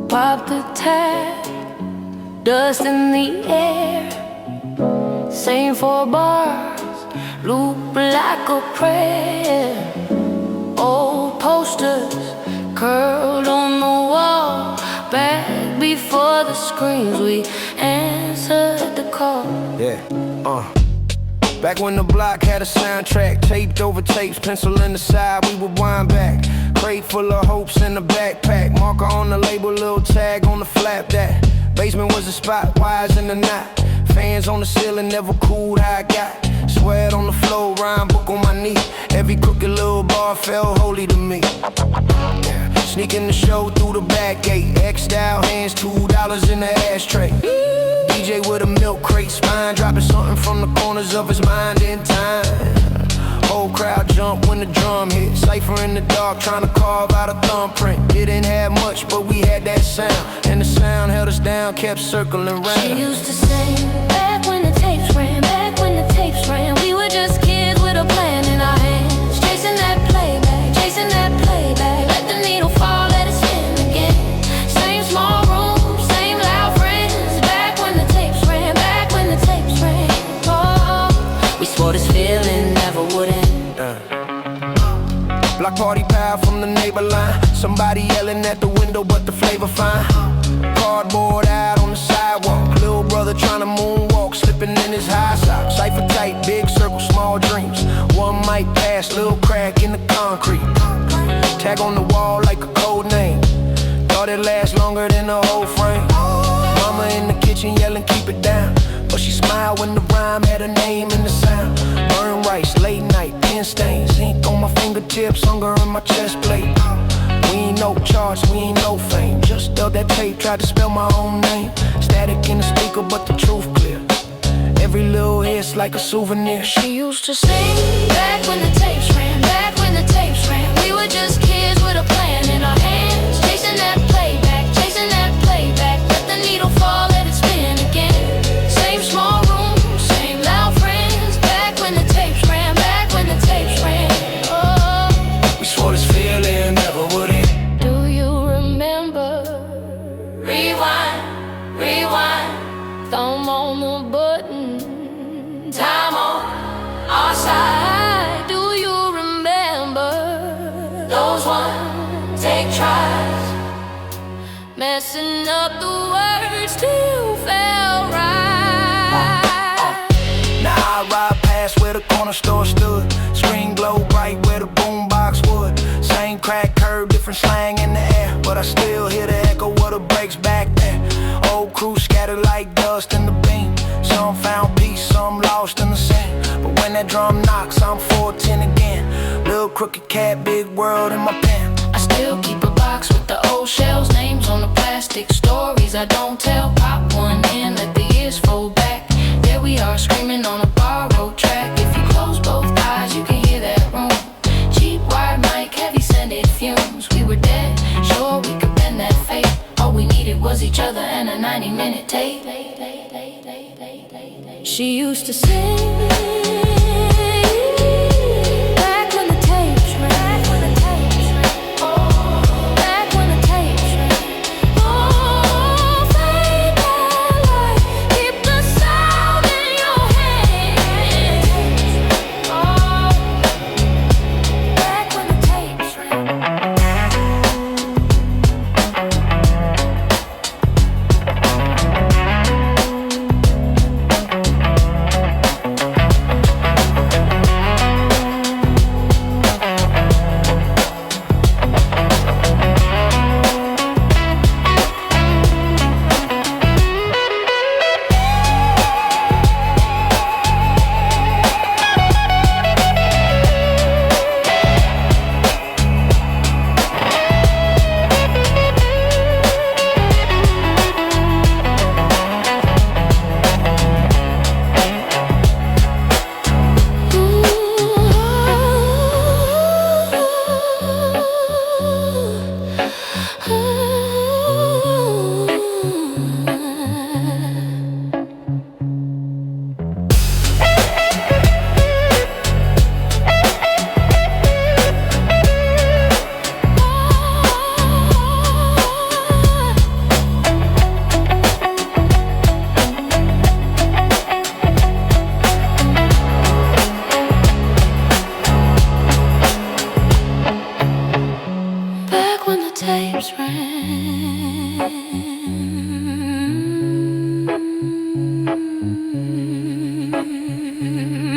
Pop the tag, dust in the air. Same 4 bars, loop like a prayer. Old posters curled on the wall, back before the screens we answered the call. Yeah, back when the block had a soundtrack, taped over tapes, pencil in the side, we would wind back. Crate full of hopes in the backpack, marker on the label, little tag on the flap. That basement was the spot, wires in the knot, fans on the ceiling, never cooled how I got. Sweat on the floor, rhyme book on my knee, every crooked little bar felt holy to me. Yeah. Sneaking the show through the back gate, X-style hands, $2 in the ashtray. DJ with a milk crate, spine dropping something from the corners of his mind in time. Whole crowd jump when the drum hit, cypher in the dark trying to carve out a thumbprint. Didn't have much but we had that sound, and the sound held us down, kept circling round. She used to sing, back when the tapes ran, back when the tapes ran. We were just kids with a plan in our hands, chasing that playback, chasing that playback. Let the needle fall, let it spin again. Same small room, same loud friends. Back when the tapes ran, back when the tapes ran. Oh, we swore this feeling never would end. Block party power from the neighbor line. Somebody yelling at the window, but the flavor fine. Cardboard out on the sidewalk, little brother trying to moonwalk, slipping in his high socks. Cypher tight, big circle, small dreams. One might pass, little crack in the concrete. Tag on the wall like a code name. Thought it lasts longer than the whole frame. Mama in the kitchen yelling, keep it down, but she smiled when the rhyme had her name in the sound. Burn rice, late night, pen stains, ink on my fingertips, hunger in my chest plate. We ain't no charts, we ain't no fame. Just dug that tape, tried to spell my own name. Static in the speaker, but the truth clear. Every little hit's like a souvenir. She used to sing back when the tapes ran, back when the tapes ran. We were just kids with a plan in our hands, chasing that playback, chasing that playback. Let the needle fall, let it spin again. Same small room, same loud friends. Back when the tapes ran, back when the tapes ran. Oh, We swore this feeling never would end. do you remember? Rewind, rewind, Thumb on the button, time on our side. do you remember? Those one take tries. Messing up the words still felt right. Now I ride past where the corner store stood. Screen glow bright where the boombox would. Same crack curve, different slang in the air, but I still hear the echo of the brakes back there. Old crew scattered like dust in the beam. Some found peace, some lost in the sand. But when that drum knocks, I'm 410 again. Little crooked cat, big world in my pen. I still keep a box with the old shells, names on the plastic, stories I don't tell. Pop one in, let the years fold back. There we are screaming on a borrowed track. If you close both eyes, you can hear that room. Cheap wired mic, heavy scented fumes. We were dead, sure we could bend that fate. All we needed was each other and a 90-minute tape. She used to sing back when the tapes ran, back when the tapes ran. Oh, fade that light, keep the sound in your hands. Oh, back when the tapes ran.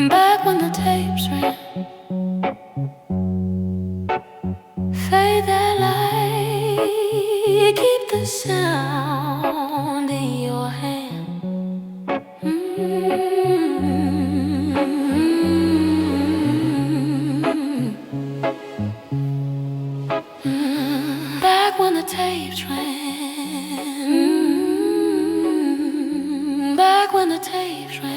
Back when the tapes ran, fade that light, keep the sound in your hand. Back when the tapes ran, back when the tapes ran.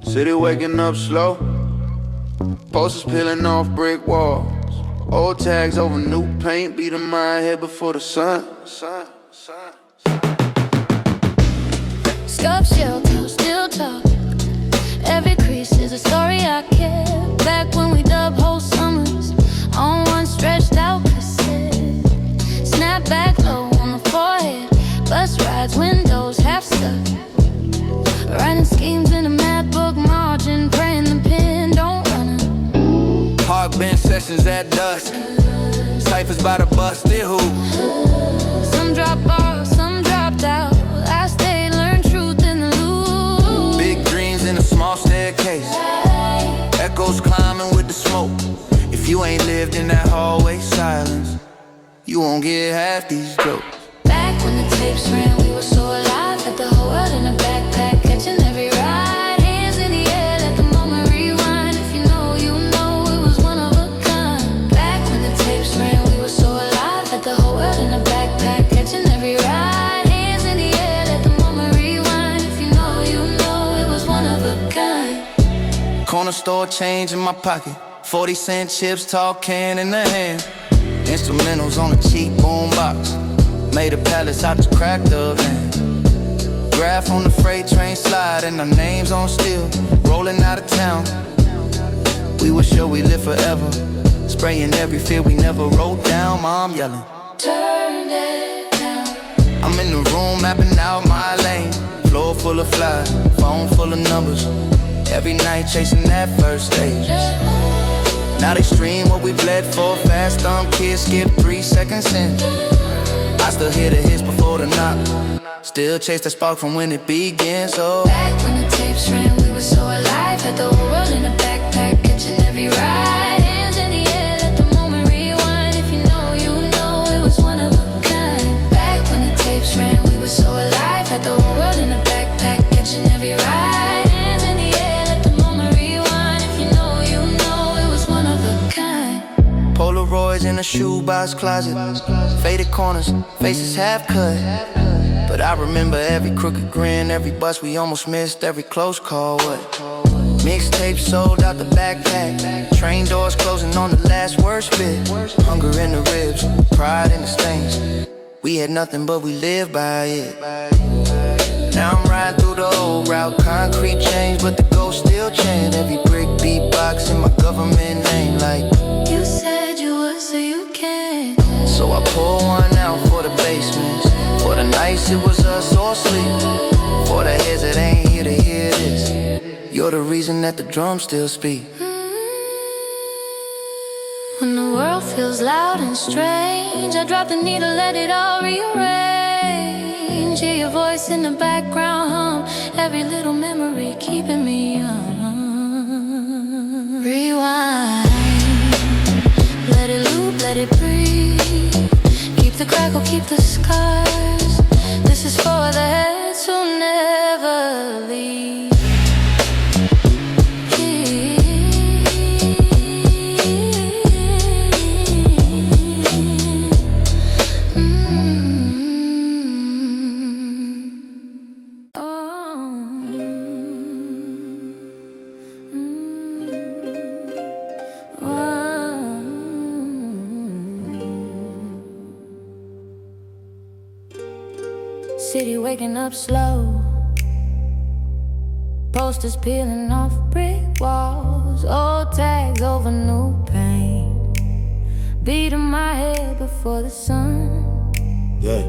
City waking up slow, posters peeling off brick walls, old tags over new paint, beating my head before the sun. Scuff shelter, still talk. Every crease is a story I kept. Back when we dubbed whole summers on one stretched out cassette. Snap back low on the forehead. Bus rides, windows half stuck. Writing schemes in a mad book margin, praying the pen don't run out. Park bench sessions at dusk. Ciphers by the bus, still hoop. Some dropped off, some dropped out. I stayed, learned truth in the loop. Big dreams in a small staircase. Echoes climbing with the smoke. If you ain't lived in that hallway silence, you won't get half these jokes. Back when the tapes ran, we were so alive. Had the whole world in a backpack, catching every ride. Hands in the air, let the moment rewind. If you know, it was one of a kind. Back when the tapes ran, we were so alive. Had the whole world in a backpack, catching every ride. Hands in the air, let the moment rewind. If you know, it was one of a kind. Corner store change in my pocket. 40-cent chips, tall can in the hand. Instrumentals on a cheap boombox. Made a palace out the cracked up land. Graph on the freight train slide and our names on steel. Rolling out of town. We were sure we live forever. Spraying every fear we never wrote down. Mom yelling, Turn it down. I'm in the room mapping out my lane. Floor full of fly, phone full of numbers. Every night chasing that first stage. Now they stream what we bled for. Fast dumb kids skip 3 seconds in. I still hear the hits before the knock. Still chase the spark from when it begins. Oh, back when the tapes ran, we were so alive. Had the whole world in a backpack, catching every ride. Hands in the air, let the moment rewind. If you know, it was one of a kind. Back when the tapes ran, we were so alive. Had the whole world in a backpack, catching every ride. Hands in the air, let the moment rewind. If you know, it was one of a kind. Polaroids in a shoebox closet. Faded corners, faces half cut. But I remember every crooked grin, every bus we almost missed, every close call. What? Mixtapes sold out the backpack. Train doors closing on the last worst bit. Hunger in the ribs, pride in the stains. We had nothing but we lived by it. Now I'm riding through the old route. Concrete change, but the ghost still chant. Every brick beatbox in my government name like, you said you would, so you can. So I pour one out for the basements. For the nights it was us or sleep. For the heads that ain't here to hear this. You're the reason that the drums still speak. When the world feels loud and strange, I drop the needle, let it all rearrange. Hear your voice in the background hum. Every little memory keeping me young. Rewind. Let it loop, let it breathe. Keep the crackle, keep the scars. This is for the heads who never leave. City waking up slow. Posters peeling off brick walls. Old tags over new paint. Beating my head before the sun. Yeah.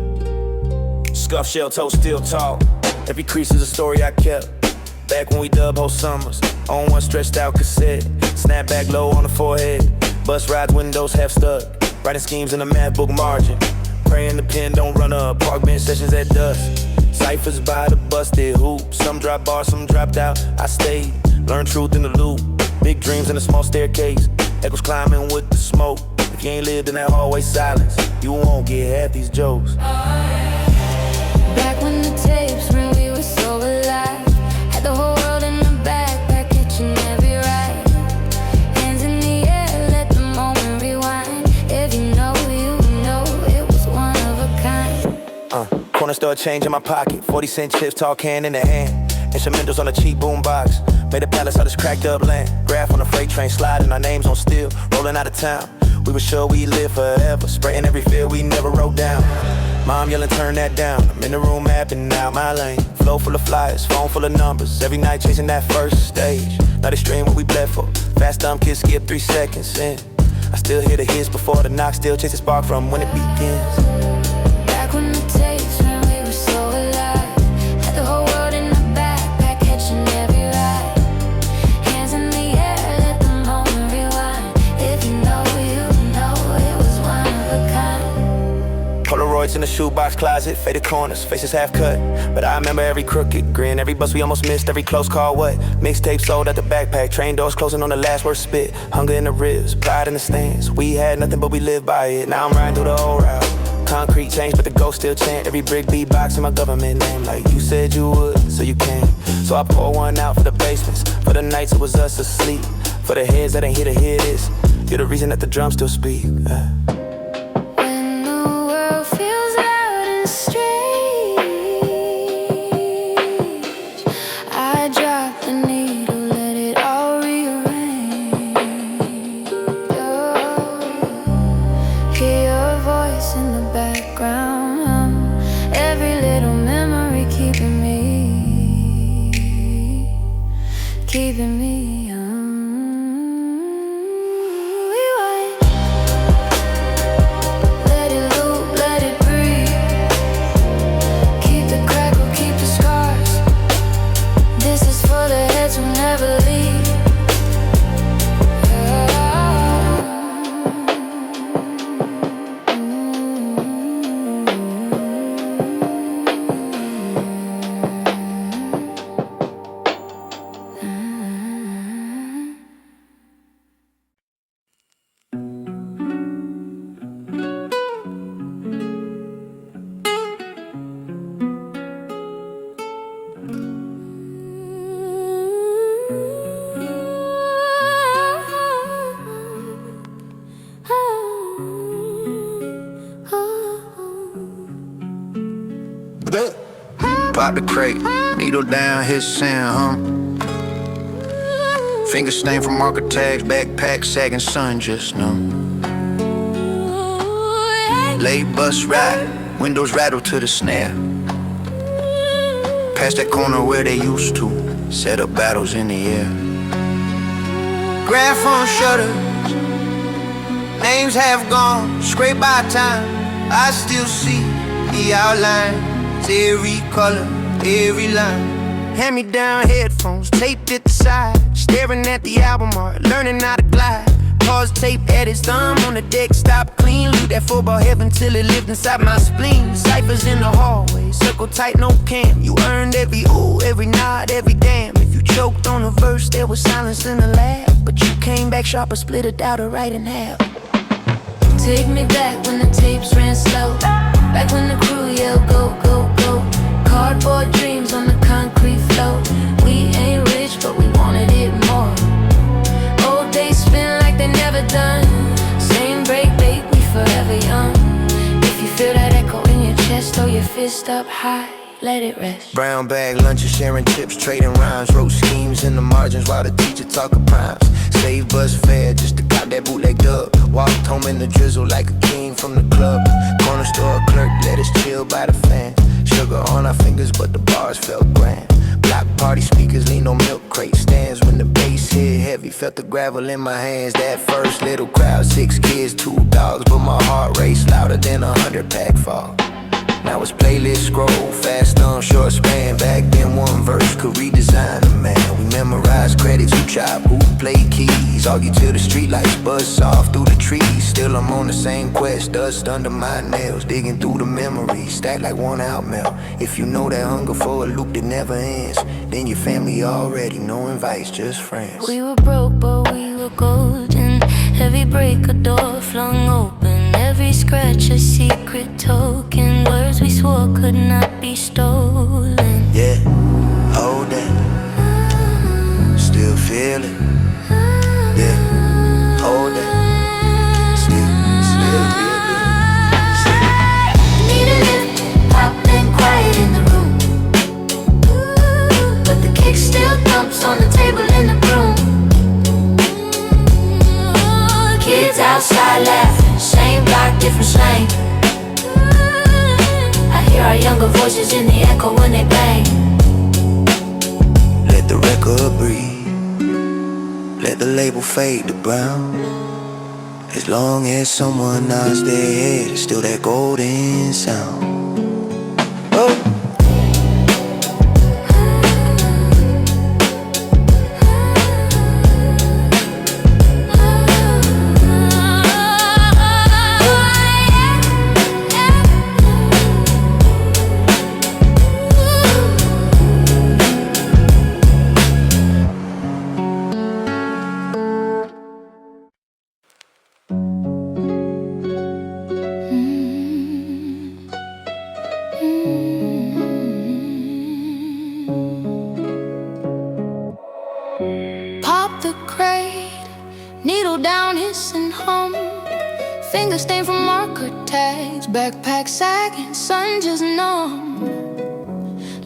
Scuff shell toe still talk. Every crease is a story I kept. Back when we dubbed whole summers on one stretched out cassette. Snap back low on the forehead. Bus rides, windows half stuck. Writing schemes in a math book margin. Praying the pen don't run up. Park bench sessions at dusk. Ciphers by the busted hoop. Some drop bars, some dropped out. I stayed, learned truth in the loop. Big dreams in a small staircase. Echoes climbing with the smoke. If you ain't lived in that hallway silence, you won't get half these jokes. Back when the tapes ran, we were so alive. Had the whole world in the backpack, catching every ride. Hands in the air, let the moment rewind. If you know, it was one of a kind. Corner store change in my pocket. 40-cent chips, tall can in the hand. Instrumentals on a cheap boombox. Made a palace out this cracked up land. Graph on a freight train sliding, our names on steel. Rolling out of town. We were sure we live forever. Spraying every fear we never wrote down. Mom yelling, turn that down. I'm in the room mapping out my lane. Flow full of flyers, phone full of numbers. Every night chasing that first stage. Now they stream what we bled for. Fast dumb kids skip 3 seconds in. I still hear the hits before the knock. Still chase the spark from when it begins. Back when the tapes, when we were so alive. Had the whole world in the backpack, catching every ride. Hands in the air, let the moment rewind. If you know, it was one of a kind. Polaroids in the shoebox closet, faded corners, faces half cut. But I remember every crooked grin, every bus we almost missed, every close call what? Mixtape sold at the backpack, train doors closing on the last word spit. Hunger in the ribs, pride in the stands. We had nothing but we lived by it. Now I'm riding through the whole route. Concrete change, but the ghost still chant. Every brick beatbox in my government name. Like you said you would, so you came. So I pour one out for the basements, for the nights it was us asleep, for the heads that ain't here to hear this. You're the reason that the drums still speak. When the world feels loud and strange, I drop the needle, let it all rearrange. Hear your voice in the background, every little memory keeping me Rewind. Let it loop, let it breathe. Keep the crackle, keep the scars. This is for the heads who never leave. Pop the crate, needle down, hit sand, Finger stain from marker tags, backpack sagging, sun just numb. Late bus ride, windows rattle to the snare. Past that corner where they used to set up battles in the air. Graph on shutters, names have gone, scraped by time. I still see the outline. Every color, every line. Hand-me-down headphones, taped at the side. Staring at the album art, learning how to glide. Pause tape edits, thumb on the deck, stop clean. Loot that football heaven till it lived inside my spleen. Ciphers in the hallway, circle tight, no cam. You earned every ooh, every nod, every damn. If you choked on a verse, there was silence in the lab. But you came back sharper, split it out or right in half. Take me back when the tapes ran slow. Back when the crew yelled go, go, go. Cardboard dreams on the concrete floor. We ain't rich, but we wanted it more. Old days spin like they never done. Same break, babe, we forever young. If you feel that echo in your chest, throw your fist up high, let it rest. Brown bag lunches, sharing tips, trading rhymes. Wrote schemes in the margins while the teacher talking primes. Save bus fare just to cop that bootleg dub. Walked home in the drizzle like a king from the club. Corner store clerk let us chill by the fan. Sugar on our fingers but the bars felt grand. Block party speakers leaned on milk crate stands. When the bass hit heavy, felt the gravel in my hands. That first little crowd, 6 kids, 2 dogs. But my heart raced louder than 100-pack fog. Now it's playlist scroll, fast on short span. Back then one verse could redesign a man. We memorized credits, who chop, who played keys. Argue till the streetlights buzz off through the trees. Still I'm on the same quest, dust under my nails. Digging through the memories, stacked like one out mail. If you know that hunger for a loop that never ends, then your family already, no invites, just friends. We were broke but we were golden. Every break a door flung open. Every scratch a secret token. Words we swore could not be stolen. Yeah, hold that, still feel it. Yeah, hold that, still feel it. Need a lift, pop and quiet in the room. But the kick still thumps on the table in the room. Kids outside laughing, same block, different slang. I hear our younger voices in the echo when they bang. label fade to brown. As long as someone nods their head, it's still that golden sound. Oh. Pop the crate, needle down, hiss and hum. Finger stain from marker tags, backpack sagging, sun just numb.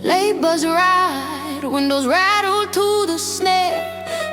Labors ride, windows rattle to the snare.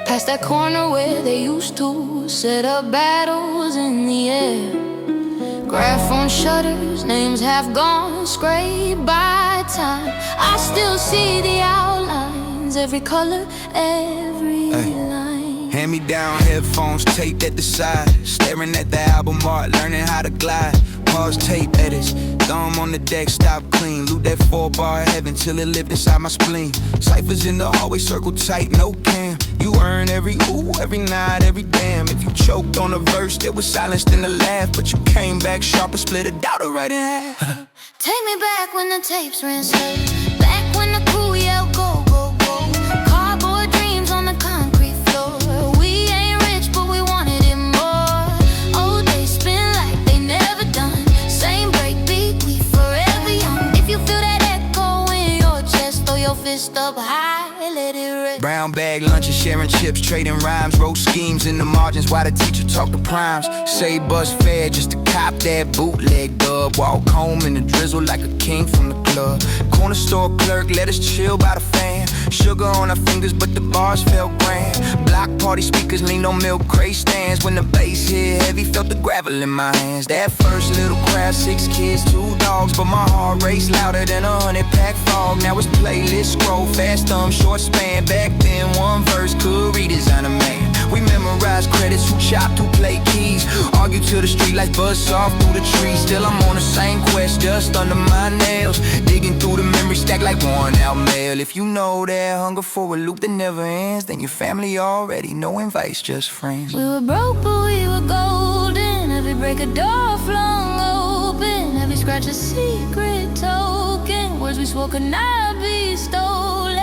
Past that corner where they used to set up battles in the air. Graph on shutters, names half gone, scraped by time. I still see the outlines, every color, every line. Hand-me-down headphones taped at the side, staring at the album art, learning how to glide. Pause tape edits, thumb on the deck, stop clean. Loot that 4-bar heaven till it lived inside my spleen. Ciphers in the hallway, circle tight, no cam. You earn every ooh, every nod, every damn. If you choked on a verse, there was silence then a laugh. But you came back sharper, split a doubt right in half. Take me back when the tapes ran slow. Back when the crew yelled go, go, go. Cardboard dreams on the concrete floor. We ain't rich, but we wanted it more. Oh, they spin like they never done. Same breakbeat, we forever young. If you feel that echo in your chest, throw your fist up high, let it rip. Brown bag lunches, sharing chips, trading rhymes. Wrote schemes in the margins while the teacher talked the primes. Say bus fare just to cop that bootleg dub. Walk home in the drizzle like a king from the club. Corner store clerk let us chill by the fan. Sugar on our fingers but the bars felt grand. Block party speakers leaned on milk crate stands. When the bass hit heavy, felt the gravel in my hands. That first little crowd, 6 kids, 2 dogs. But my heart raced louder than 100-pack fog. Now it's playlist, scroll fast, thumb, short span. Back then one verse could redesign a man. We memorized credits, who chopped, who played keys. Argue till the street lights buzz off through the trees. Still I'm on the same quest, just under my nails. Digging through the memory stack like worn out mail. If you know that hunger for a loop that never ends, then your family already, no invites, just friends. We were broke but we were golden. Every break a door flung open. Every scratch a secret token. Words we swore could not be stolen.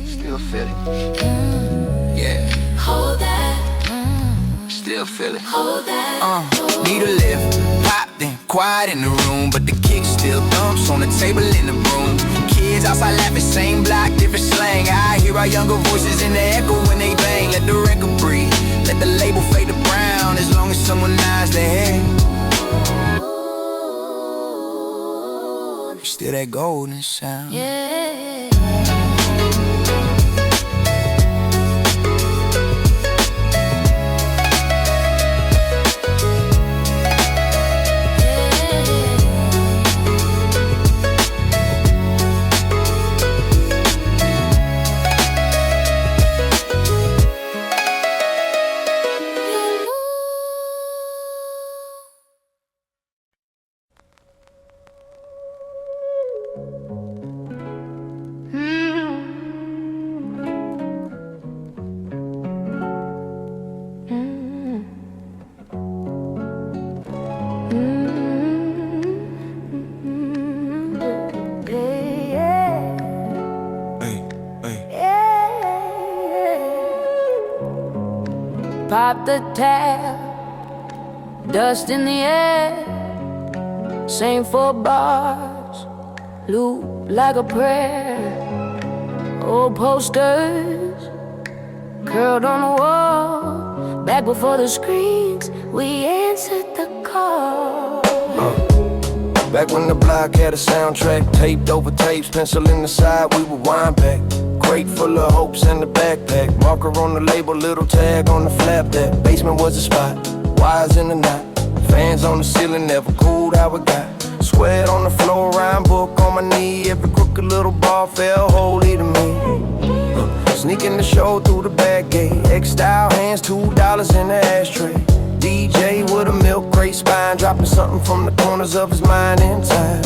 Still feel it. Yeah. Hold that. Still feel it. Hold that. Need a lift, pop then quiet in the room, but the kick still thumps on the table in the room. Kids outside laughing, same block, different slang. I hear our younger voices in the echo when they bang. Let the record breathe, let the label fade to brown. As long as someone nods their head, still that golden sound. Yeah. Pop the tab, dust in the air. Same 4 bars, loop like a prayer. Old posters curled on the wall. Back before the screens, we answered the call. Back when the block had a soundtrack, taped over tapes, pencil in the side, we would wind back. Crate full of hopes in the backpack. Marker on the label, little tag on the flap. That basement was a spot, wires in the knot. Fans on the ceiling, never cooled how it got. Sweat on the floor, rhyme book on my knee. Every crooked little bar fell holy to me. show through the back gate. X-style hands, $2 in the ashtray. DJ with a milk crate spine, dropping something from the corners of his mind in time.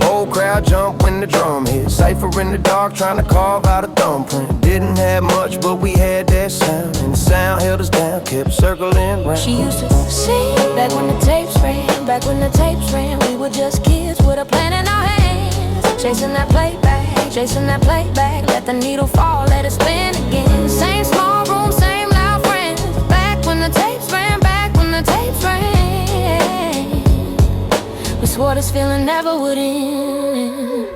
Whole crowd jump when the drum hit. Cypher in the dark, trying to carve out a thumbprint. Didn't have much, but we had that sound, and the sound held us down, kept circling round. She used to sing back when the tapes ran, back when the tapes ran. We were just kids with a plan in our hands, chasing that playback, chasing that playback. Let the needle fall, let it spin again. Same small room, same loud friends. Back when the tapes ran, back when the tapes ran. We swore this feeling never would end.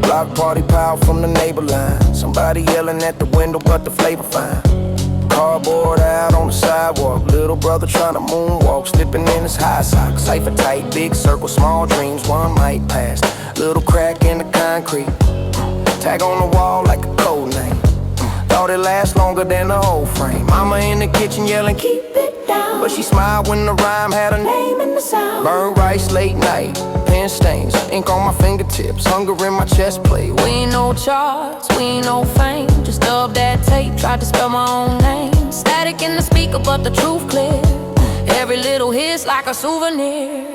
Block party power from the neighbor line. Somebody yelling at the window, but the flavor fine. Cardboard out on the sidewalk. Little brother trying to moonwalk, slipping in his high socks. Cypher tight, big circle, small dreams, one might pass. Little crack in the concrete. Tag on the wall like a code name. Thought it lasts longer than the whole frame. Mama in the kitchen yelling, keep it down, but she smiled when the rhyme had a name in the sound. Burnt rice late night, pen stains, ink on my fingertips, hunger in my chest plate. We ain't no charts, we ain't no fame. Just dubbed that tape, tried to spell my own name. Static in the speaker, but the truth clear. Every little hit's like a souvenir.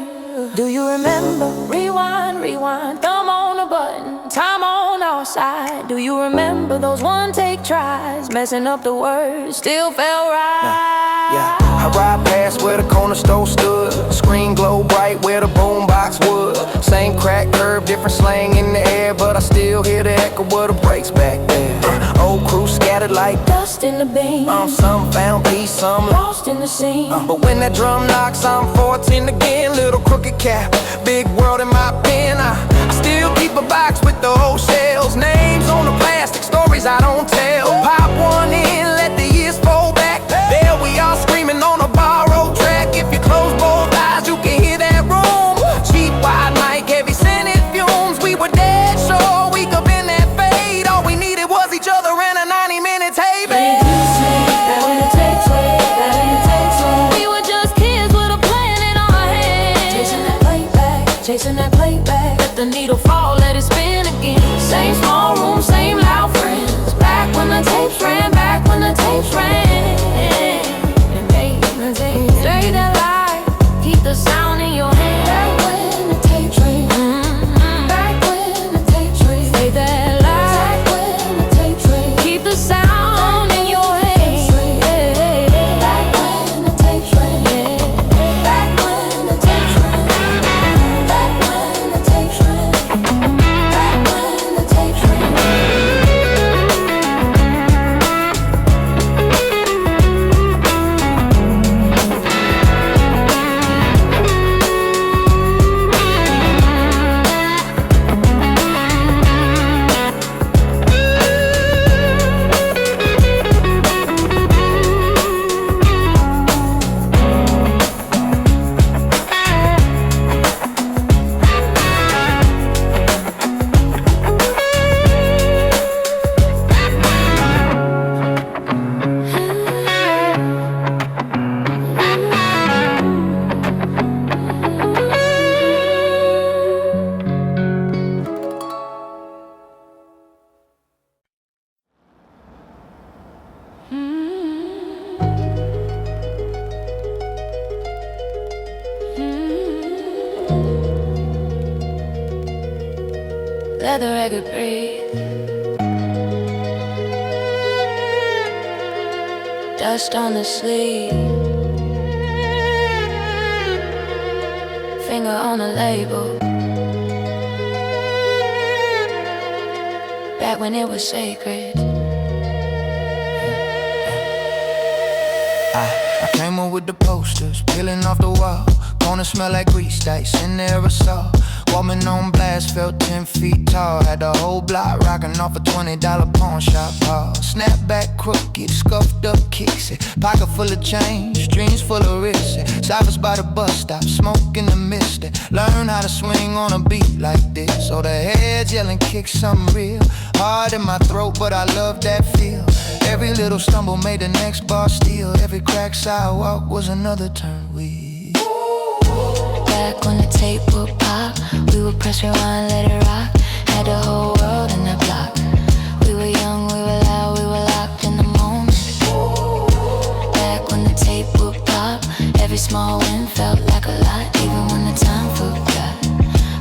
Do you remember? Rewind, rewind, thumb on the button, time on our side. Do you remember those one-take tries, messing up the words, still felt right? Yeah, I ride past where the corner store stood. Screen glow bright where the boombox would. Same crack curve, different slang in the air, but I still hear the echo of the brakes back there. Old crew scattered like dust in the beam. Some found peace, some lost in the scene. But when that drum knocks, I'm 14 again. Little crooked cap, big world in my pen. I still keep a box with the whole shells. Names on the plastic, stories I don't tell. Pop one in, let the years fold back. There we are screaming on a borrowed track. If you close both eyes, you can hear that room. Cheap wide mic, heavy scented fumes. We were dead sure we could bend that fade. All we needed was each other and a 90-minute tape. Chasing that playback, let the needle fall, let it spin again. Same small room, same loud friends. Back when the tapes ran, back when the tapes ran. And stay that light, keep the sound in your hand. Back when the tapes ran, back when the tapes ran. Stay that light, back when the tapes ran. Keep the sound in your hand. Back when the tapes ran, back when the tapes ran. Back when the tapes ran, back when the tapes ran. Let the record breathe. Dust on the sleeve, finger on the label. Back when it was sacred. I came up with the posters, peeling off the wall. Corner smell like grease, dice in the aerosol. Woman on blast, felt 10 feet tall. Had the whole block rocking off a $20 pawn shop haul. Snapback crooked, scuffed up kicks it. Pocket full of change, strings full of wrists. Cyphers by the bus stop, smoke in the mist. Learn how to swing on a beat like this. So the heads yelling, kick something real. Hard in my throat, but I love that feel. Every little stumble made the next bar steal. Every crack sidewalk was another turn wheel. Back when the tape would pop, we would press rewind, let it rock. Had the whole world in that block. We were young, we were loud, we were locked. small win felt like a lot, even when the time forgot.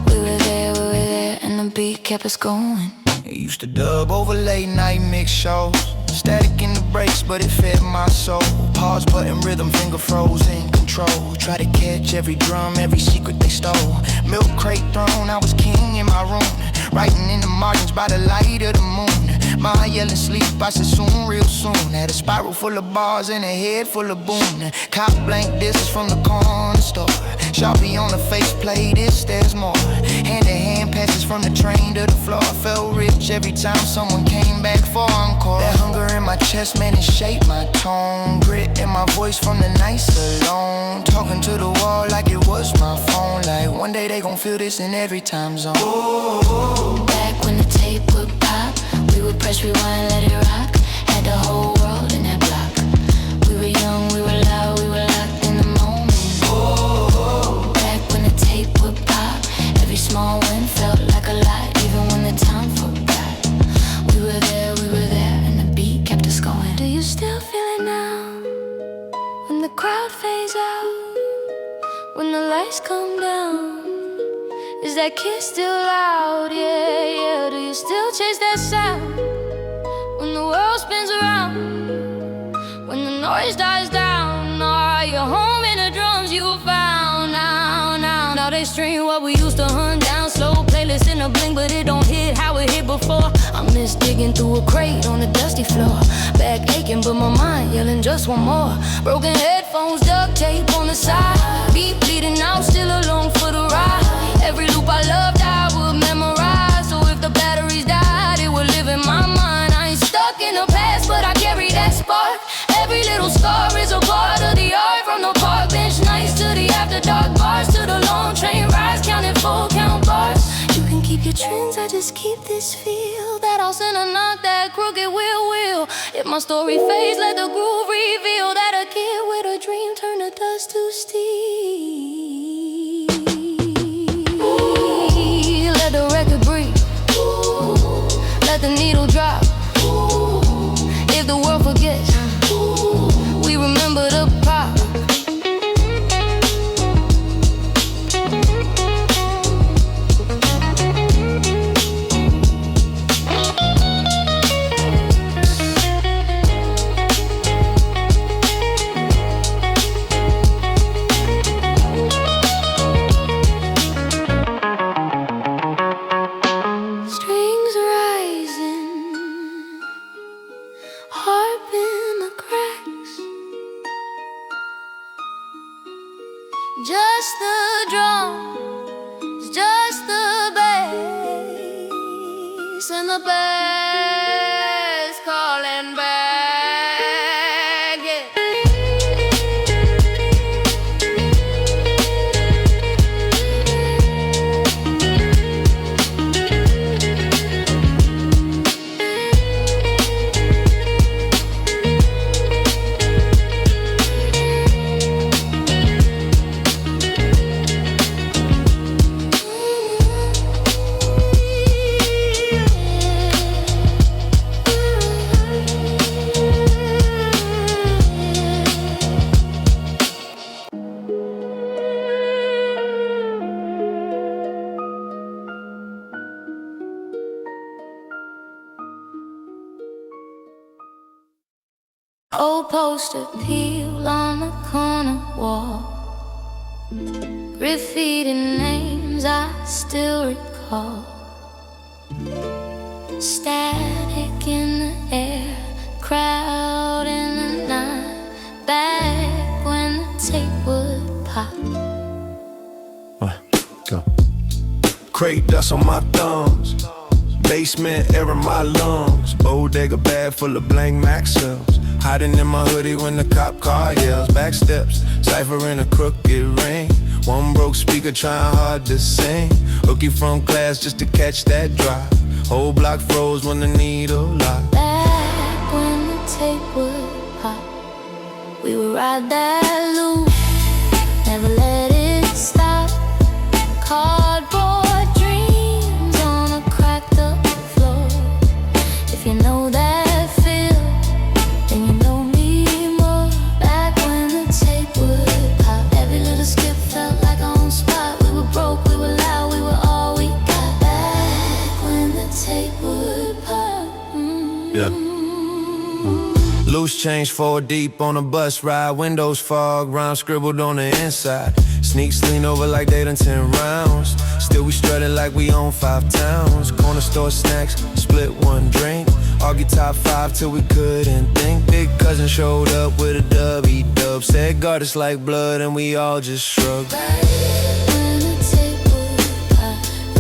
We were there, and the beat kept us going. It used to dub over late night mix shows. Static in the brakes, but it fed my soul. Pause button rhythm, finger frozen, control. Try to catch every drum, every secret they stole. Milk crate throne, I was king in my room, writing in the margins by the light of the moon. My yelling sleep, I said soon, real soon. Had a spiral full of bars and a head full of boom. Cop blank discs from the corner store. Sharpie on the face play, this, there's more. Hand to hand passes from the train to the floor. I felt rich every time someone came back for encore. That hunger in my chest, man, it shaped my tone. Grit in my voice from the nights alone. Talking to the wall like it was my phone. Like one day they gon' feel this in every time zone. Back when the tape would pop, we would press rewind, let it rock. Had the whole world in that block. We were young, we were loud, we were locked in the moment. Back when the tape would pop, every small win felt like a lot, even when the time forgot. We were there, and the beat kept us going. Do you still feel it now? When the crowd fades out, when the lights come down, is that kiss still loud? Yeah. Do you still chase that sound? When the world spins around, when the noise dies down, are you home in the drums you found? Now they stream what we used to hunt down. Slow playlist in a blink, but it don't hit how it hit before. I miss digging through a crate on the dusty floor. Back aching, but my mind yelling just one more. Broken headphones, duct tape on the side. Beat bleeding out, still alone for the ride. Every loop I loved, I would memorize. So if the batteries died, it would live in my mind. I ain't stuck in the past, but I carry that spark. Every little scar is a part of the art. From the park bench nights to the after dark bars, to the long train rides, counting full count bars. You can keep your trends, I just keep this feel. That I'll send a knock, that crooked will. If my story fades, let the groove reveal that a kid with a dream turned to dust to steel. Let the record breathe. Let the needle drop. If the world forgets, we remember the pop. Just the drums, just the bass, and the bass calling back. Old poster peel on the corner wall, graffiti names I still recall. Static in the air, crowd in the night. Back when the tape would pop. Go. Crate dust on my thumbs, basement air in my lungs. Bodega bag full of blank max cells. Hiding in my hoodie when the cop car yells. Back steps, cipher in a crooked ring. One broke speaker trying hard to sing. Hooky from class just to catch that drop. Whole block froze when the needle locked. Back when the tape would pop, we would ride that loop, never let it stop. Cardboard dreams on a cracked up floor. If you know that feel, then you know me more. Back when the tape would pop, Yeah. Loose change 4 deep on a bus ride. Windows fog, rhyme scribbled on the inside. Sneaks lean over like they done 10 rounds. Still we strutting like we own 5 towns. Corner store snacks, split 1 drink. Argue top 5 till we couldn't think. Big cousin showed up with a dub, he dub. Said God it's like blood and we all just shrugged. When the table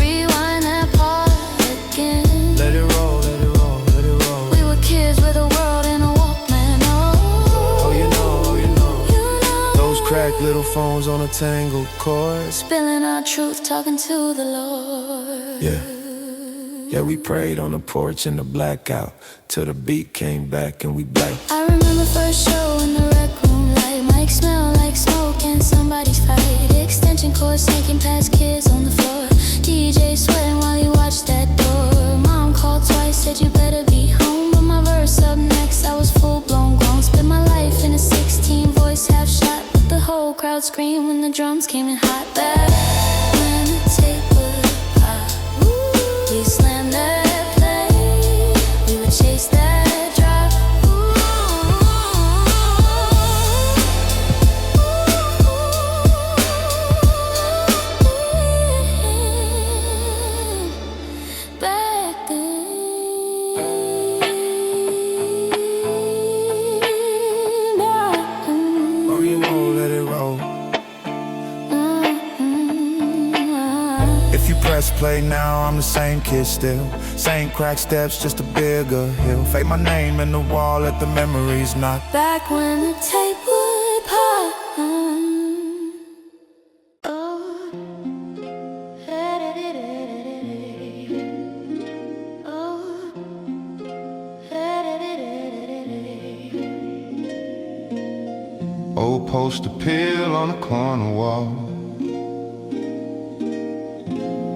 rewind that part again. Let it roll, let it roll, let it roll. We were kids with a world in a Walkman. Oh, you know. Those cracked little phones on a tangled cord. Spilling our truth, talking to the Lord. Yeah, we prayed on the porch in the blackout till the beat came back and we blacked. I remember first show in the rec room light. Mic smell like smoke and somebody's fight. Extension cord snaking past kids on the floor. DJ sweating while he watched that door. Mom called twice, said you better be home. But my verse up next, I was full blown grown. Spent my life in a 16 voice half shot. But the whole crowd screamed when the drums came in hot. Back when the tape would pop, we slammed that play. We would chase that drop. Back then, Oh, you know, let it roll. If you press play now, I'm the same kid still. Same crack steps, just a bigger hill. Fake my name in the wall, let the memories knock. back when the tape would pop. Old poster pill on the corner wall.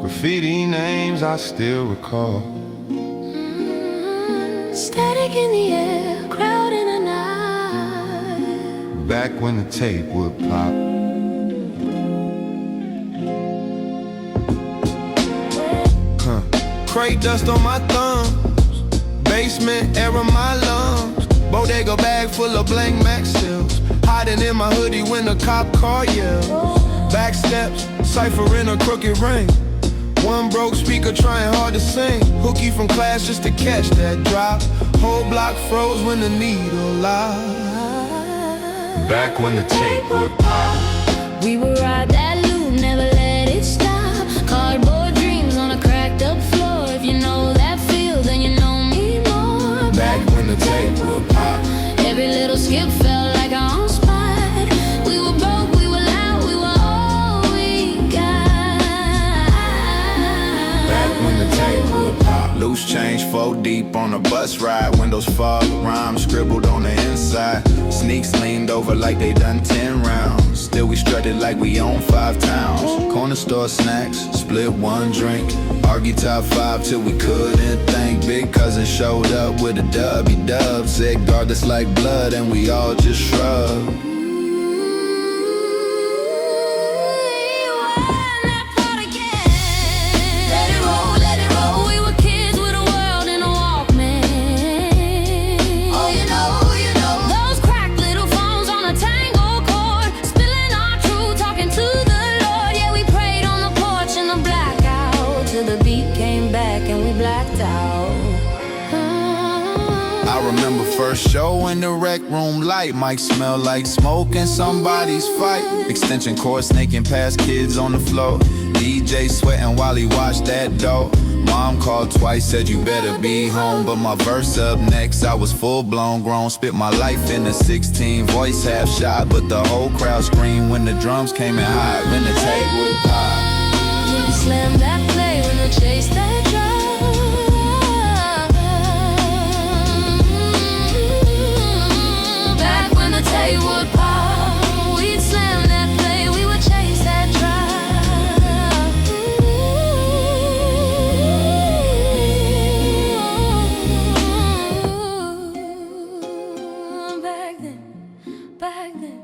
Graffiti names I still recall. Static in the air, crowd in the night. Back when the tape would pop. Crate dust on my thumbs. Basement air of my lungs. Bodega bag full of blank Max stills. Hiding in my hoodie when the cop car yells. Back steps, cipher in a crooked ring. One broke speaker trying hard to sing. Hooky from class just to catch that drop. Whole block froze when the needle locked. Back when the tape would pop. We would ride that loop, never let it stop. Cardboard dreams on a cracked up floor. If you know that feel, then you know me more. Back when the tape would pop. Every little skip felt like our own spot. We were broke, we were loud, we were all we got. Back when the tape would pop. Loose change 4 deep on a bus ride. Windows fog, rhyme scribbled on the inside. Sneaks leaned over like they done 10 rounds. Still we strutted like we own 5 towns. Corner store snacks, split 1 drink. Argue top 5 till we couldn't think. Big cousin showed up with a dub, he dub. Said God it's like blood and we all just shrugged. I remember first show in the rec room light. Mic smell like smoke and somebody's fight. Extension cord snaking past kids on the floor. DJ sweating while he watched that door. Mom called twice, said you better be home. But my verse up next, I was full blown grown. Spit my life in a 16 voice half shot. But the whole crowd screamed when the drums came in hot. When the tape would pop. We slam that play when we chase that drop. Back when the tape would pop, we'd slam that play, we would chase that drop. Back then.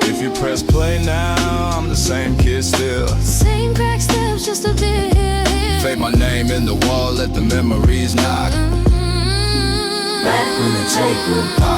If you press play now, I'm the same kid still. Same crack steps, just used to be here. Fade my name in the wall, let the memories knock. Back when the tape would pop.